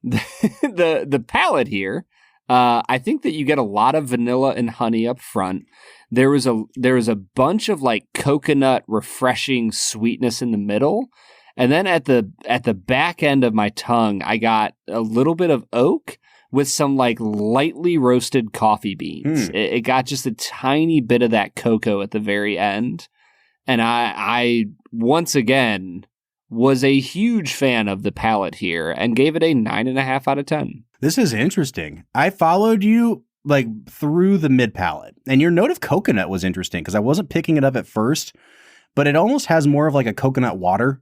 The palate here, I think that you get a lot of vanilla and honey up front. There was a bunch of like coconut refreshing sweetness in the middle. And then at the back end of my tongue, I got a little bit of oak with some like lightly roasted coffee beans. It got just a tiny bit of that cocoa at the very end. And I once again was a huge fan of the palate here and gave it a 9.5 out of 10. This is interesting. I followed you like through the mid palate, and your note of coconut was interesting because I wasn't picking it up at first, but it almost has more of like a coconut water.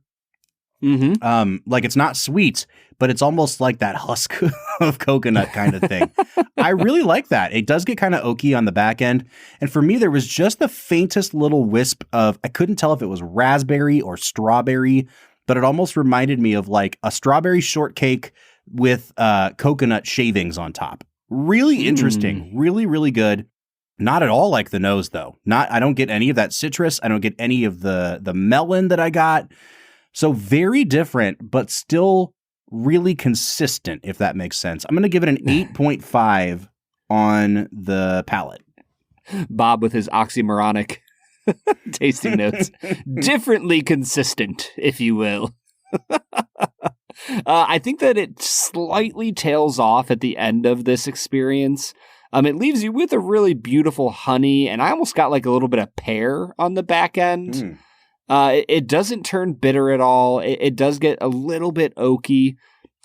Like it's not sweet, but it's almost like that husk of coconut kind of thing. I really like that. It does get kind of oaky on the back end. And for me, there was just the faintest little wisp of, I couldn't tell if it was raspberry or strawberry, but it almost reminded me of like a strawberry shortcake with coconut shavings on top. Really interesting. Really, really good. Not at all like the nose though. I don't get any of that citrus. I don't get any of the melon that I got. So very different, but still really consistent, if that makes sense. I'm going to give it an 8.5 on the palate. Bob with his oxymoronic tasting notes. Differently consistent, if you will. I think that it slightly tails off at the end of this experience. It leaves you with a really beautiful honey, and I almost got like a little bit of pear on the back end. It doesn't turn bitter at all. It does get a little bit oaky.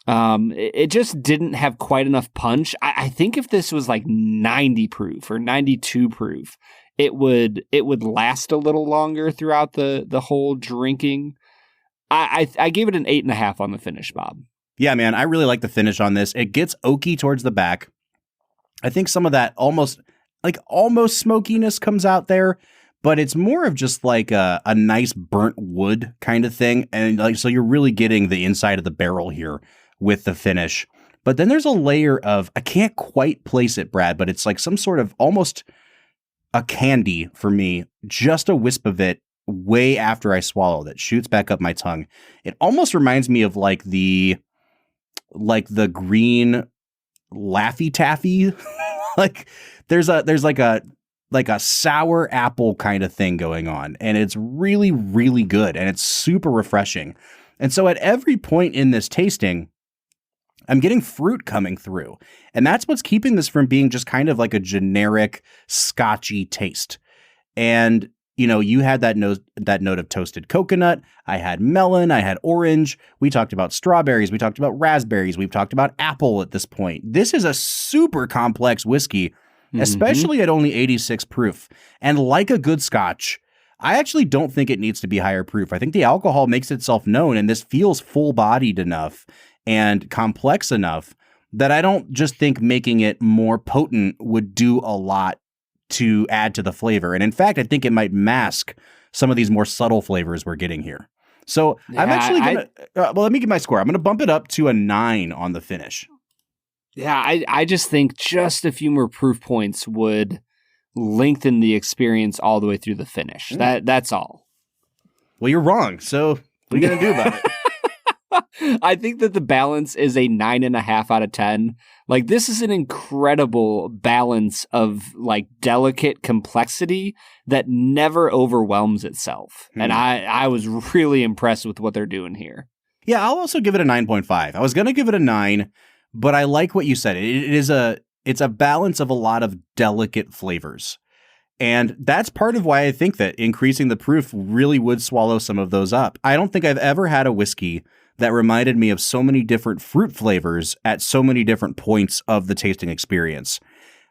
It just didn't have quite enough punch. I think if this was like 90 proof or 92 proof, it would last a little longer throughout the whole drinking. I gave it an 8.5 on the finish, Bob. Yeah, man, I really like the finish on this. It gets oaky towards the back. I think some of that almost smokiness comes out there, but it's more of just like a nice burnt wood kind of thing. And like, so you're really getting the inside of the barrel here with the finish. But then there's a layer of, I can't quite place it, Brad, but it's like some sort of almost a candy for me, just a wisp of it way after I swallow that shoots back up my tongue. It almost reminds me of like the green Laffy Taffy. Like there's like a sour apple kind of thing going on, and it's really, really good, and it's super refreshing. And so at every point in this tasting, I'm getting fruit coming through, and that's what's keeping this from being just kind of like a generic scotchy taste. And you know, you had that note of toasted coconut. I had melon. I had orange. We talked about strawberries. We talked about raspberries. We've talked about apple at this point. This is a super complex whiskey, especially at only 86 proof. And like a good scotch, I actually don't think it needs to be higher proof. I think the alcohol makes itself known, and this feels full-bodied enough and complex enough that I don't just think making it more potent would do a lot to add to the flavor. And in fact, I think it might mask some of these more subtle flavors we're getting here. So yeah, I'm actually going to, let me get my score. I'm going to bump it up to a 9 on the finish. Yeah, I just think just a few more proof points would lengthen the experience all the way through the finish. That's all. Well, you're wrong. So what are you going to do about it? I think that the balance is a 9.5 out of 10. Like, this is an incredible balance of like delicate complexity that never overwhelms itself. And I was really impressed with what they're doing here. Yeah, I'll also give it a 9.5. I was going to give it a 9, but I like what you said. It's a balance of a lot of delicate flavors. And that's part of why I think that increasing the proof really would swallow some of those up. I don't think I've ever had a whiskey that reminded me of so many different fruit flavors at so many different points of the tasting experience.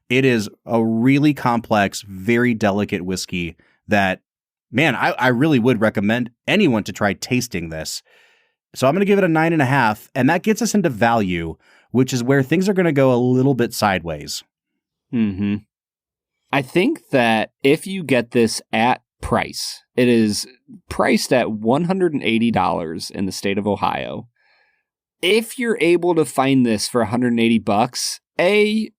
It is a really complex, very delicate whiskey that, man, I really would recommend anyone to try tasting this. So I'm going to give it a 9.5, and that gets us into value, which is where things are going to go a little bit sideways. Mm-hmm. I think that if you get this at price, it is priced at $180 in the state of Ohio. If you're able to find this for $180,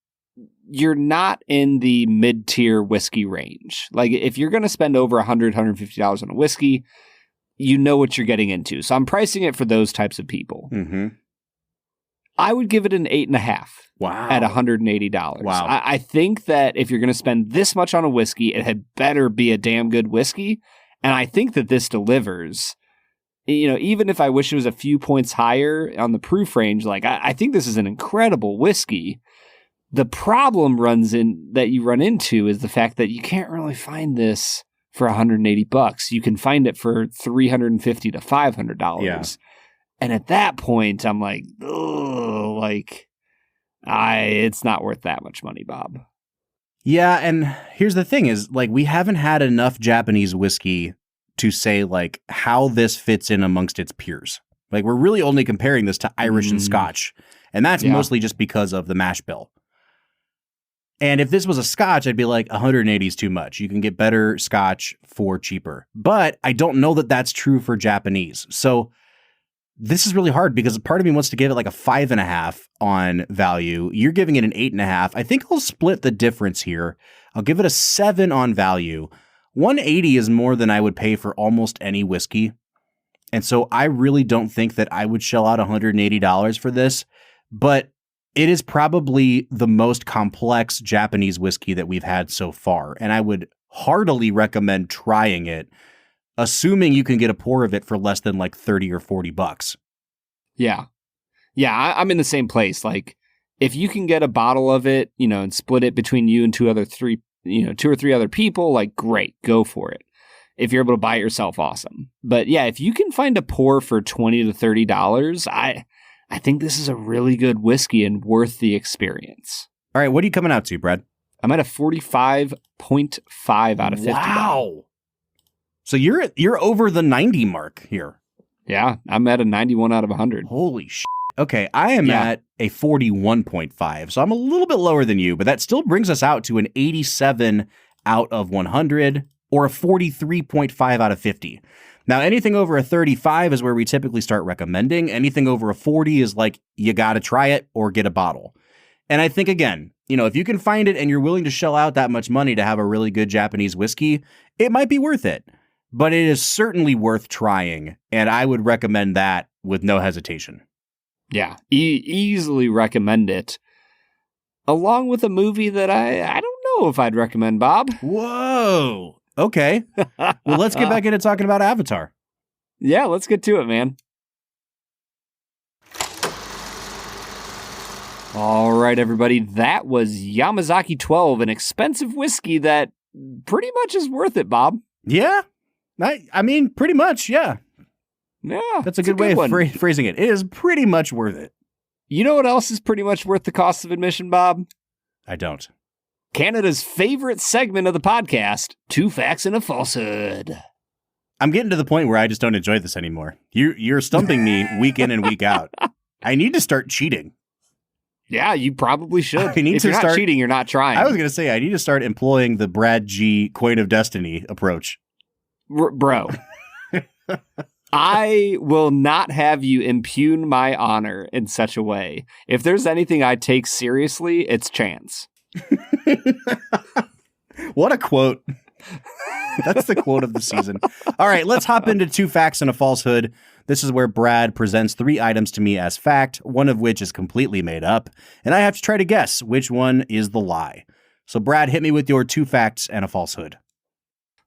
you're not in the mid-tier whiskey range. Like, if you're going to spend over $100, $150 on a whiskey, you know what you're getting into. So I'm pricing it for those types of people. Mm-hmm. I would give it an 8.5. Wow. At $180. Wow. I think that if you're going to spend this much on a whiskey, it had better be a damn good whiskey. And I think that this delivers. You know, even if I wish it was a few points higher on the proof range, like I think this is an incredible whiskey. The problem that you run into is the fact that you can't really find this for $180. You can find it for $350 to $500. Yeah. And at that point, I'm like, oh, like, it's not worth that much money, Bob. Yeah, and here's the thing is, like, we haven't had enough Japanese whiskey to say, like, how this fits in amongst its peers. Like, we're really only comparing this to Irish and Scotch, and that's mostly just because of the mash bill. And if this was a Scotch, I'd be like, 180 is too much. You can get better Scotch for cheaper. But I don't know that that's true for Japanese. So this is really hard because part of me wants to give it like a 5.5 on value. You're giving it an 8.5. I think I'll split the difference here. I'll give it a 7 on value. 180 is more than I would pay for almost any whiskey. And so I really don't think that I would shell out $180 for this, but it is probably the most complex Japanese whiskey that we've had so far. And I would heartily recommend trying it, assuming you can get a pour of it for less than like $30 or $40. Yeah. Yeah, I'm in the same place. Like, if you can get a bottle of it, you know, and split it between you and two or three other people, like, great, go for it. If you're able to buy it yourself, awesome. But yeah, if you can find a pour for $20 to $30, I think this is a really good whiskey and worth the experience. All right, what are you coming out to, Brad? I'm at a 45.5 out of 50. Wow. So you're over the 90 mark here. Yeah, I'm at a 91 out of 100. Holy shit. Okay, I am at a 41.5, so I'm a little bit lower than you, but that still brings us out to an 87 out of 100 or a 43.5 out of 50. Now, anything over a 35 is where we typically start recommending. Anything over a 40 is like, you got to try it or get a bottle. And I think, again, you know, if you can find it and you're willing to shell out that much money to have a really good Japanese whiskey, it might be worth it. But it is certainly worth trying, and I would recommend that with no hesitation. Yeah, easily recommend it. Along with a movie that I don't know if I'd recommend, Bob. Whoa. Okay. Well, let's get back into talking about Avatar. Yeah, let's get to it, man. All right, everybody. That was Yamazaki 12, an expensive whiskey that pretty much is worth it, Bob. Yeah. I mean, pretty much, yeah. Yeah. That's a good way of phrasing it. It is pretty much worth it. You know what else is pretty much worth the cost of admission, Bob? I don't. Canada's favorite segment of the podcast, 2 Facts and a Falsehood. I'm getting to the point where I just don't enjoy this anymore. You're stumping me week in and week out. I need to start cheating. Yeah, you probably should. If you're not cheating, you're not trying. I was going to say, I need to start employing the Brad G. Coin of Destiny approach. Bro, I will not have you impugn my honor in such a way. If there's anything I take seriously, it's chance. What a quote. That's the quote of the season. All right, let's hop into 2 Facts and a Falsehood. This is where Brad presents 3 items to me as fact, one of which is completely made up, and I have to try to guess which one is the lie. So Brad, hit me with your 2 facts and a falsehood.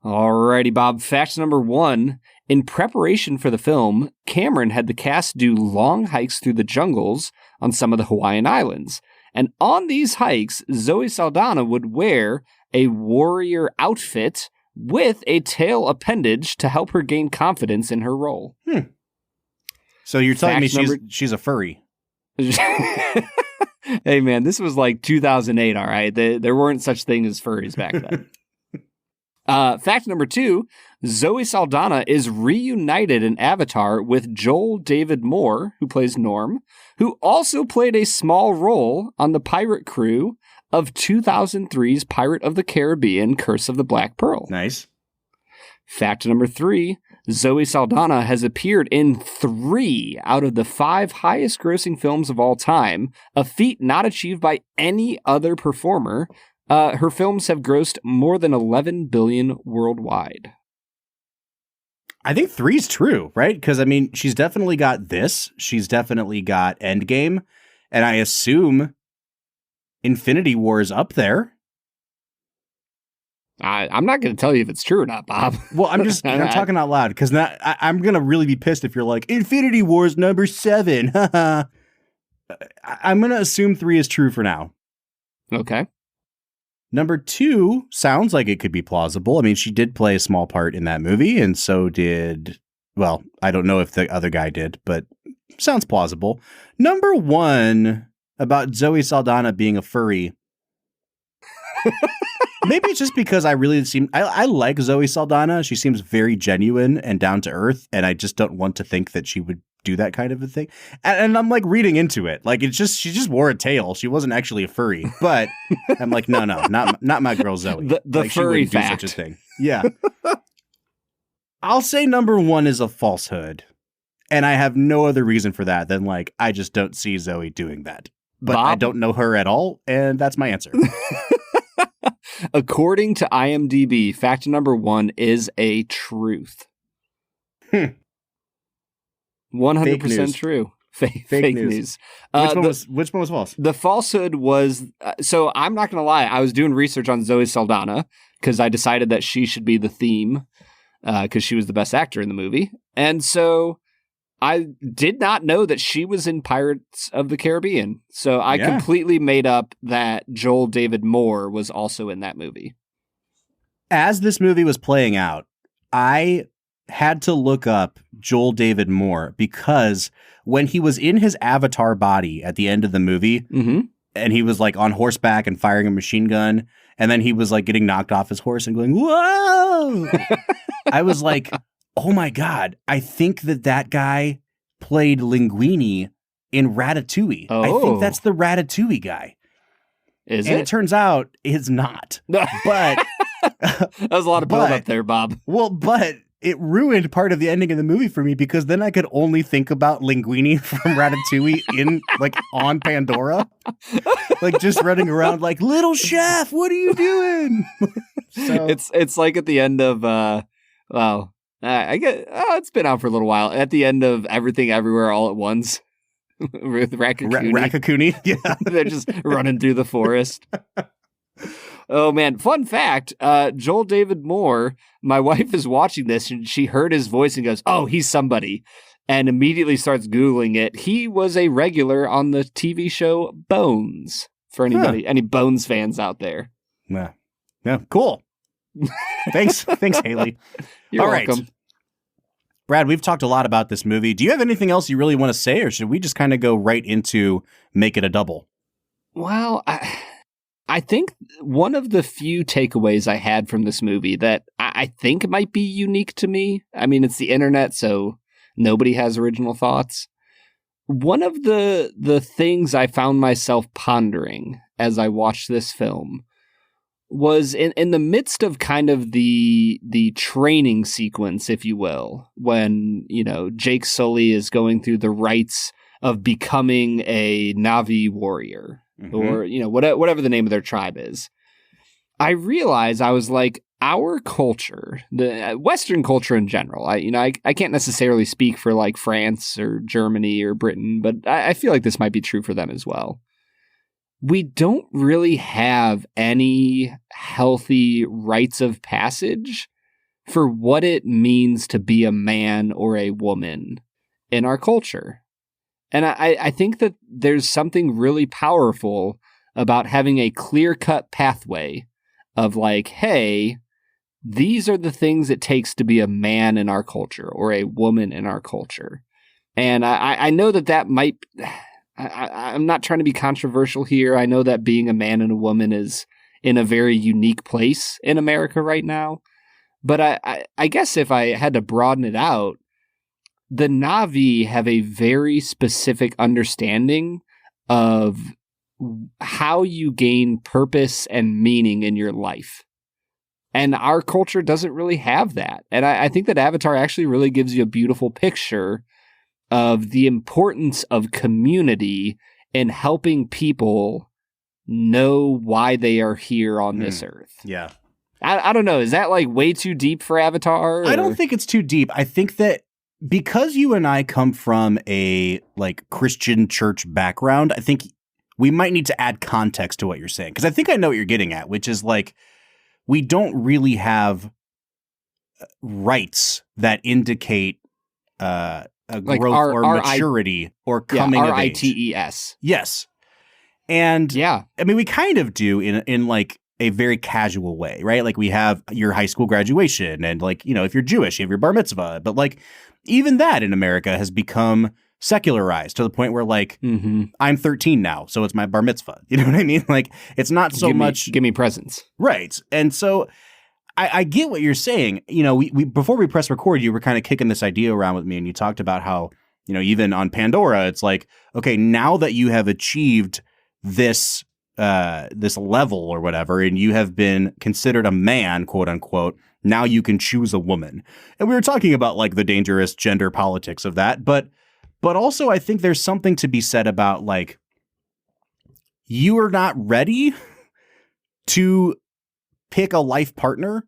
Alrighty, Bob. Fact number 1. In preparation for the film, Cameron had the cast do long hikes through the jungles on some of the Hawaiian Islands. And on these hikes, Zoe Saldana would wear a warrior outfit with a tail appendage to help her gain confidence in her role. So you're telling me she's a furry? Hey, man, this was like 2008, all right? There weren't such things as furries back then. Fact number 2, Zoe Saldana is reunited in Avatar with Joel David Moore, who plays Norm, who also played a small role on the pirate crew of 2003's Pirate of the Caribbean, Curse of the Black Pearl. Nice. Fact number 3, Zoe Saldana has appeared in 3 out of the 5 highest grossing films of all time, a feat not achieved by any other performer. Her films have grossed more than $11 billion worldwide. I think 3's true, right? Because, I mean, she's definitely got this. She's definitely got Endgame. And I assume Infinity War is up there. I'm not going to tell you if it's true or not, Bob. Well, I'm talking out loud because I'm going to really be pissed if you're like, Infinity War is number 7. I'm going to assume 3 is true for now. Okay. Number 2 sounds like it could be plausible. I mean, she did play a small part in that movie, and so did, well, I don't know if the other guy did, but sounds plausible. Number 1, about Zoe Saldana being a furry. Maybe it's just because I like Zoe Saldana. She seems very genuine and down to earth, and I just don't want to think that she would do that kind of a thing. And I'm like reading into it. Like she just wore a tail. She wasn't actually a furry. But I'm like, no, not my girl Zoe. The like, furry she fact. Do such a thing. Yeah. I'll say number 1 is a falsehood. And I have no other reason for that than like, I just don't see Zoe doing that. But Bob? I don't know her at all. And that's my answer. According to IMDb, fact number 1 is a truth. 100% true. Fake news. Which one was false? The falsehood was, so I'm not going to lie, I was doing research on Zoe Saldana because I decided that she should be the theme because she was the best actor in the movie. And so I did not know that she was in Pirates of the Caribbean. So I completely made up that Joel David Moore was also in that movie. As this movie was playing out, I had to look up Joel David Moore because when he was in his avatar body at the end of the movie, and he was like on horseback and firing a machine gun, and then he was like getting knocked off his horse and going, whoa! I was like, oh my God, I think that guy played Linguini in Ratatouille. Oh. I think that's the Ratatouille guy. Is and it? it turns out it's not. But that was a lot of build up there, Bob. Well, but it ruined part of the ending of the movie for me because then I could only think about Linguini from Ratatouille in like on Pandora, like just running around like, little chef, what are you doing? So it's like at the end of I get it's been out for a little while. At the end of Everything Everywhere All at Once with Raccacoonie. Raccacoonie, yeah, they're just running through the forest. Oh, man. Fun fact, Joel David Moore, my wife is watching this and she heard his voice and goes, oh, he's somebody, and immediately starts Googling it. He was a regular on the TV show Bones, for anybody, any Bones fans out there. Yeah, cool. Thanks, Haley. You're All welcome. Right. Brad, we've talked a lot about this movie. Do you have anything else you really want to say, or should we just kind of go right into Make It a Double? Well, I think one of the few takeaways I had from this movie that I think might be unique to me, I mean, it's the internet, so nobody has original thoughts. One of the things I found myself pondering as I watched this film was in the midst of kind of the training sequence, if you will, when, you know, Jake Sully is going through the rites of becoming a Na'vi warrior, or, you know, whatever the name of their tribe is. I realized, I was like, our culture, the Western culture in general, I can't necessarily speak for like France or Germany or Britain, but I feel like this might be true for them as well. We don't really have any healthy rites of passage for what it means to be a man or a woman in our culture. And I think that there's something really powerful about having a clear-cut pathway of like, hey, these are the things it takes to be a man in our culture or a woman in our culture. And I know that might... I'm not trying to be controversial here. I know that being a man and a woman is in a very unique place in America right now. But I guess if I had to broaden it out, the Na'vi have a very specific understanding of how you gain purpose and meaning in your life. And our culture doesn't really have that. And I think that Avatar actually really gives you a beautiful picture of the importance of community in helping people know why they are here on this earth. Yeah. I don't know. Is that like way too deep for Avatar? I don't think it's too deep. I think that because you and I come from a like Christian church background, I think we might need to add context to what you're saying. Because I think I know what you're getting at, which is like we don't really have rights that indicate a like growth or maturity or coming of age. RITES. Yes. And yeah, I mean, we kind of do in like a very casual way, right? Like we have your high school graduation and like, you know, if you're Jewish, you have your bar mitzvah. But like even that in America has become secularized to the point where like I'm 13 now, so it's my bar mitzvah. You know what I mean? Like it's not so much give me presents. Right. And so I get what you're saying. You know, we before we press record, you were kind of kicking this idea around with me and you talked about how, you know, even on Pandora, it's like, okay, now that you have achieved this level or whatever, and you have been considered a man, quote unquote, now you can choose a woman. And we were talking about like the dangerous gender politics of that, but also I think there's something to be said about like, you are not ready to pick a life partner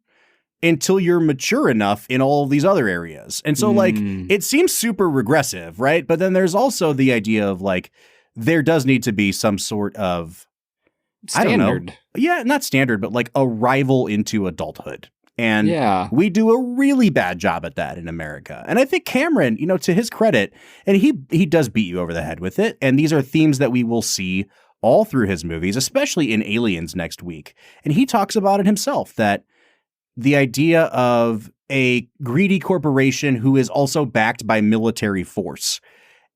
until you're mature enough in all of these other areas. And so like, it seems super regressive, right? But then there's also the idea of like, there does need to be some sort of standard. I don't know. Yeah, not standard, but like a rival into adulthood. And we do a really bad job at that in America. And I think Cameron, you know, to his credit, and he does beat you over the head with it. And these are themes that we will see all through his movies, especially in Aliens next week. And he talks about it himself, that the idea of a greedy corporation who is also backed by military force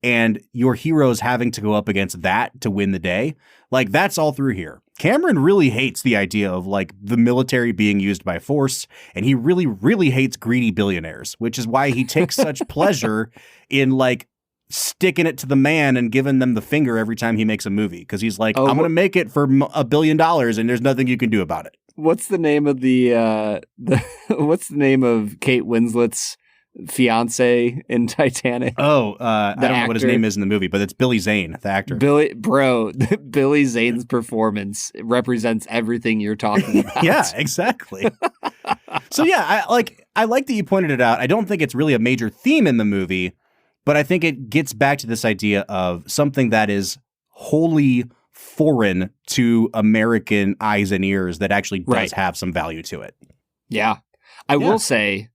and your heroes having to go up against that to win the day, like that's all through here. Cameron really hates the idea of like the military being used by force, and he really, really hates greedy billionaires, which is why he takes such pleasure in like sticking it to the man and giving them the finger every time he makes a movie. Because he's like, I'm going to make it for $1 billion and there's nothing you can do about it. What's the name of what's the name of Kate Winslet's fiance in Titanic? I don't know what his name is in the movie, but it's Billy Zane, the actor. Billy Zane's performance represents everything you're talking about. Yeah, exactly. So yeah, I like that you pointed it out. I don't think it's really a major theme in the movie, but I think it gets back to this idea of something that is wholly foreign to American eyes and ears that actually does have some value to it. Yeah. I will say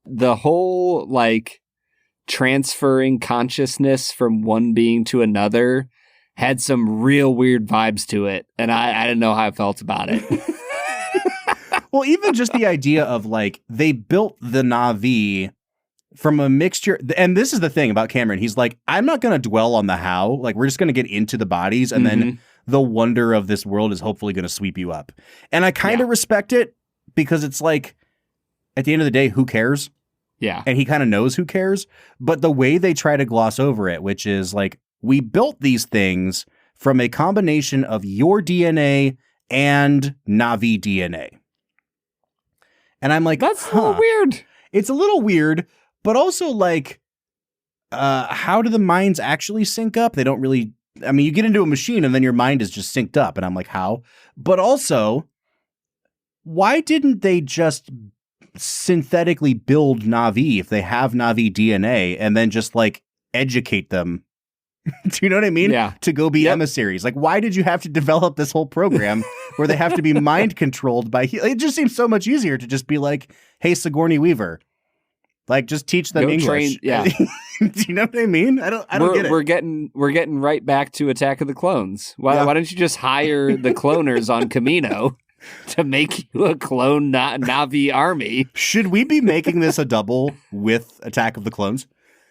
the whole like transferring consciousness from one being to another had some real weird vibes to it. And I didn't know how I felt about it. Well, even just the idea of like, they built the Na'vi from a mixture. And this is the thing about Cameron. He's like, I'm not going to dwell on the how. Like, we're just going to get into the bodies. And then the wonder of this world is hopefully going to sweep you up. And I kind of respect it because it's like, at the end of the day, who cares? Yeah. And he kind of knows who cares. But the way they try to gloss over it, which is like, we built these things from a combination of your DNA and Na'vi DNA. And I'm like, that's a little weird. It's a little weird, but also like, how do the minds actually sync up? They don't really, I mean, you get into a machine and then your mind is just synced up. And I'm like, how? But also, why didn't they just synthetically build Na'vi if they have Na'vi DNA and then just like educate them? Do you know what I mean? Yeah. To go be emissaries. Like, why did you have to develop this whole program where they have to be mind controlled by? It just seems so much easier to just be like, "Hey, Sigourney Weaver, like, just teach them English." Train, yeah. Do you know what I mean? I don't get it. We're getting right back to Attack of the Clones. Why don't you just hire the cloners on Camino to make you a clone Na'vi army? Should we be making this a double with Attack of the Clones?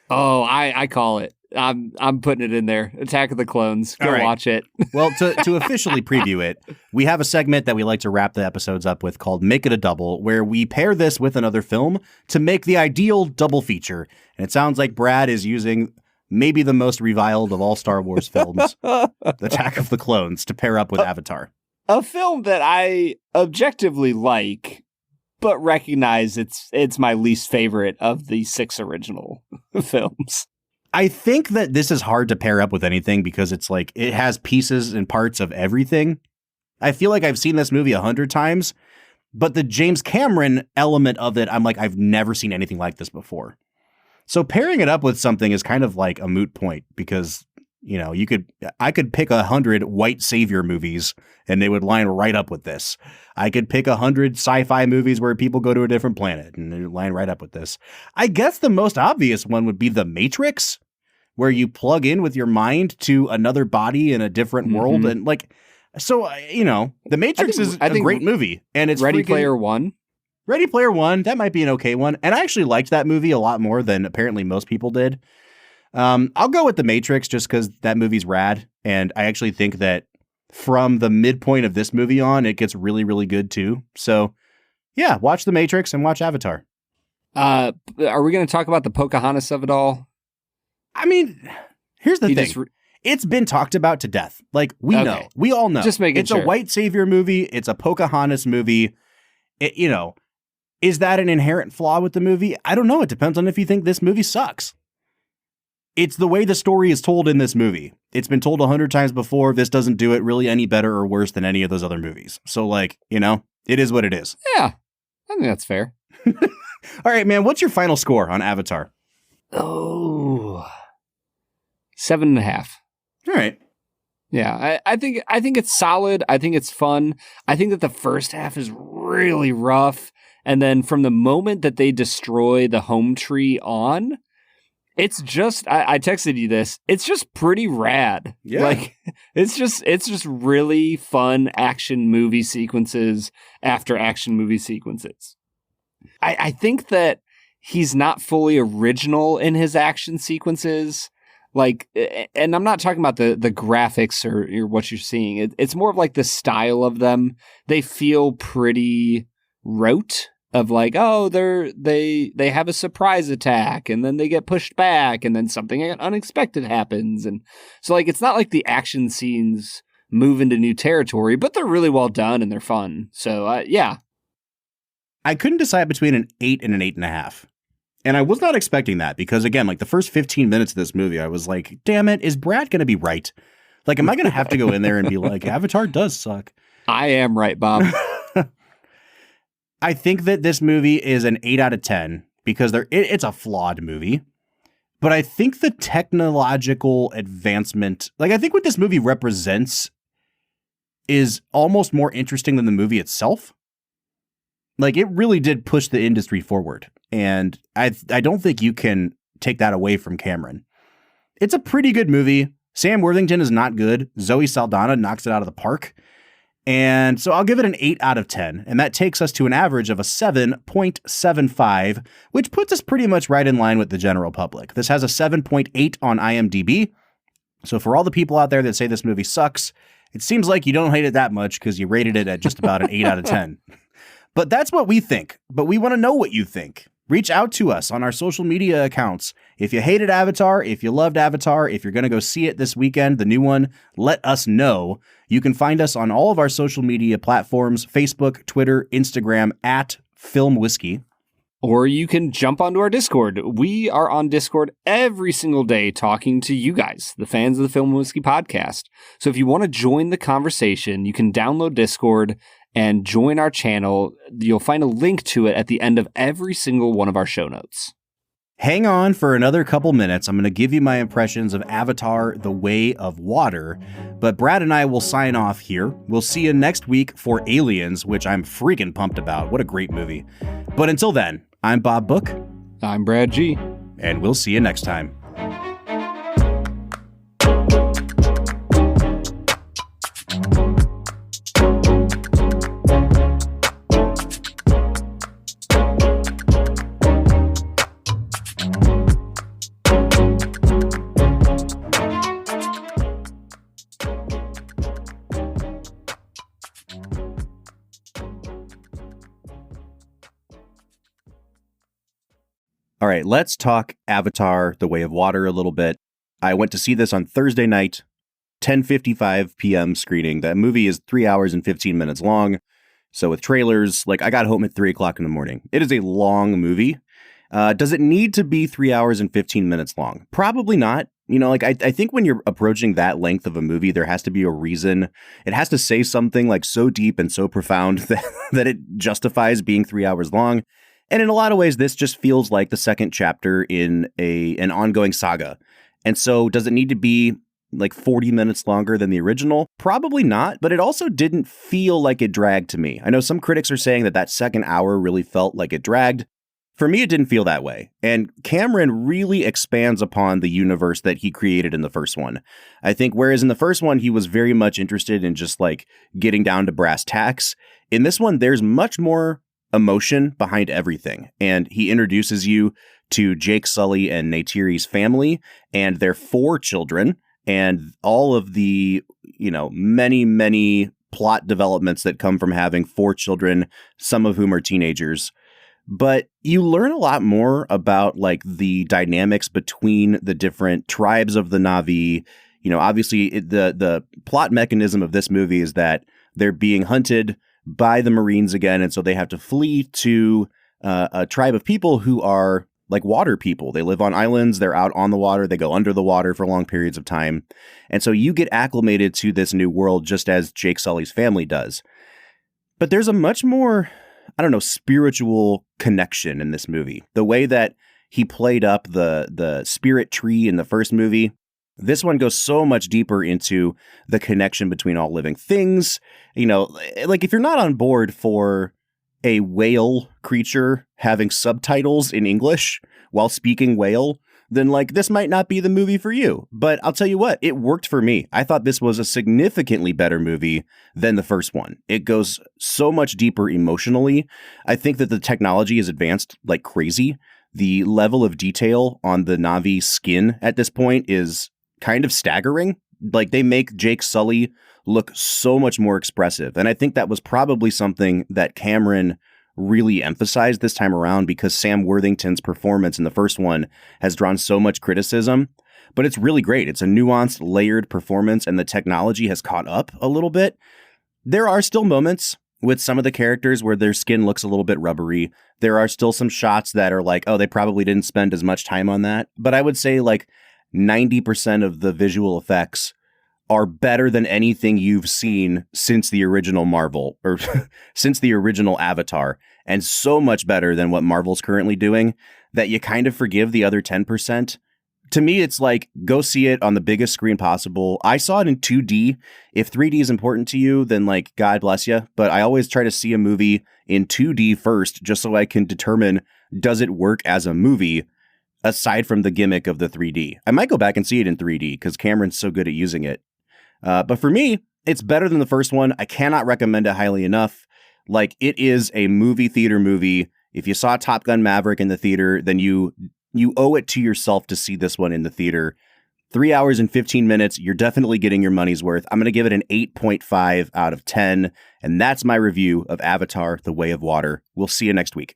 Oh, I call it. I'm putting it in there. Attack of the Clones. Go watch it. Well, to officially preview it, we have a segment that we like to wrap the episodes up with called Make It a Double, where we pair this with another film to make the ideal double feature. And it sounds like Brad is using maybe the most reviled of all Star Wars films, Attack of the Clones, to pair up with Avatar. A film that I objectively like, but recognize it's my least favorite of the 6 original films. I think that this is hard to pair up with anything because it's like it has pieces and parts of everything. I feel like I've seen this movie 100 times, but the James Cameron element of it, I'm like, I've never seen anything like this before. So pairing it up with something is kind of like a moot point because, you know, I could pick 100 white savior movies and they would line right up with this. I could pick 100 sci-fi movies where people go to a different planet and they line right up with this. I guess the most obvious one would be The Matrix, where you plug in with your mind to another body in a different world. And like, so, you know, The Matrix is a great movie and it's Ready Player One. Ready Player One. That might be an okay one. And I actually liked that movie a lot more than apparently most people did. I'll go with The Matrix just because that movie's rad. And I actually think that from the midpoint of this movie on, it gets really, really good too. So yeah, watch The Matrix and watch Avatar. Are we going to talk about the Pocahontas of it all? I mean, here's the thing. It's been talked about to death. Like, we know. We all know. Just making sure. It's a white savior movie. It's a Pocahontas movie. It, you know, is that an inherent flaw with the movie? I don't know. It depends on if you think this movie sucks. It's the way the story is told in this movie. It's been told 100 times before. This doesn't do it really any better or worse than any of those other movies. So, like, you know, it is what it is. Yeah, I think that's fair. All right, man. What's your final score on Avatar? Oh, 7.5. All right. Yeah, I think it's solid. I think it's fun. I think that the first half is really rough. And then from the moment that they destroy the home tree on, it's just, I texted you this. It's just pretty rad. Yeah. Like, it's just really fun action movie sequences after action movie sequences. I think that he's not fully original in his action sequences. Like, and I'm not talking about the graphics or what you're seeing. It's more of like the style of them. They feel pretty rote. Of like, oh, they have a surprise attack and then they get pushed back and then something unexpected happens. And so like, it's not like the action scenes move into new territory, but they're really well done and they're fun. So yeah. I couldn't decide between an 8 and an 8.5. And I was not expecting that because again, like the first 15 minutes of this movie, I was like, damn it, is Brad going to be right? Like, am I going to have to go in there and be like, Avatar does suck? I am right, Bob. I think that this movie is an 8 out of 10 because it's a flawed movie. But I think the technological advancement, like I think what this movie represents is almost more interesting than the movie itself. Like it really did push the industry forward. And I don't think you can take that away from Cameron. It's a pretty good movie. Sam Worthington is not good. Zoe Saldana knocks it out of the park. And so I'll give it an 8 out of 10. And that takes us to an average of a 7.75, which puts us pretty much right in line with the general public. This has a 7.8 on IMDb. So for all the people out there that say this movie sucks, it seems like you don't hate it that much because you rated it at just about an 8 out of 10. But that's what we think. But we want to know what you think. Reach out to us on our social media accounts. If you hated Avatar, if you loved Avatar, if you're going to go see it this weekend, the new one, let us know. You can find us on all of our social media platforms, Facebook, Twitter, Instagram, at Film Whiskey. Or you can jump onto our Discord. We are on Discord every single day talking to you guys, the fans of the Film Whiskey podcast. So if you want to join the conversation, you can download Discord and join our channel. You'll find a link to it at the end of every single one of our show notes. Hang on for another couple minutes. I'm going to give you my impressions of Avatar: The Way of Water, but Brad and I will sign off here. We'll see you next week for Aliens, which I'm freaking pumped about. What a great movie. But until then, I'm Bob Book. I'm Brad G. And we'll see you next time. All right, let's talk Avatar: The Way of Water a little bit. I went to see this on Thursday night, 10:55 p.m. screening. That movie is 3 hours and 15 minutes long. So with trailers, I got home at 3 o'clock in the morning. It is a long movie. Does it need to be 3 hours and 15 minutes long? Probably not. I think when you're approaching that length of a movie, there has to be a reason. It has to say something so deep and so profound that it justifies being 3 hours long. And in a lot of ways, this just feels like the second chapter in an ongoing saga. And so does it need to be 40 minutes longer than the original? Probably not, but it also didn't feel like it dragged to me. I know some critics are saying that second hour really felt like it dragged. For me, it didn't feel that way. And Cameron really expands upon the universe that he created in the first one. I think whereas in the first one, he was very much interested in just getting down to brass tacks. In this one, there's much more emotion behind everything. And he introduces you to Jake Sully and Neytiri's family and their 4 children and all of the, many, many plot developments that come from having 4 children, some of whom are teenagers. But you learn a lot more about the dynamics between the different tribes of the Na'vi. Obviously the plot mechanism of this movie is that they're being hunted by the Marines again, and so they have to flee to a tribe of people who are water people. They live on islands, they're out on the water, they go under the water for long periods of time. And so you get acclimated to this new world just as Jake Sully's family does. But there's a much more, spiritual connection in this movie. The way that he played up the spirit tree in the first movie, this one goes so much deeper into the connection between all living things. If you're not on board for a whale creature having subtitles in English while speaking whale, then this might not be the movie for you. But I'll tell you what, it worked for me. I thought this was a significantly better movie than the first one. It goes so much deeper emotionally. I think that the technology is advanced like crazy. The level of detail on the Na'vi skin at this point is kind of staggering. They make Jake Sully look so much more expressive. And I think that was probably something that Cameron really emphasized this time around, because Sam Worthington's performance in the first one has drawn so much criticism. But it's really great. It's a nuanced, layered performance, and the technology has caught up a little bit. There are still moments with some of the characters where their skin looks a little bit rubbery. There are still some shots that are oh, they probably didn't spend as much time on that. But I would say 90% of the visual effects are better than anything you've seen since the original Marvel or since the original Avatar, and so much better than what Marvel's currently doing that you kind of forgive the other 10%. To me, it's go see it on the biggest screen possible. I saw it in 2D. If 3D is important to you, then God bless you. But I always try to see a movie in 2D first, just so I can determine, does it work as a movie? Aside from the gimmick of the 3D. I might go back and see it in 3D because Cameron's so good at using it. But for me, it's better than the first one. I cannot recommend it highly enough. It is a movie theater movie. If you saw Top Gun Maverick in the theater, then you owe it to yourself to see this one in the theater. 3 hours and 15 minutes. You're definitely getting your money's worth. I'm going to give it an 8.5 out of 10. And that's my review of Avatar: The Way of Water. We'll see you next week.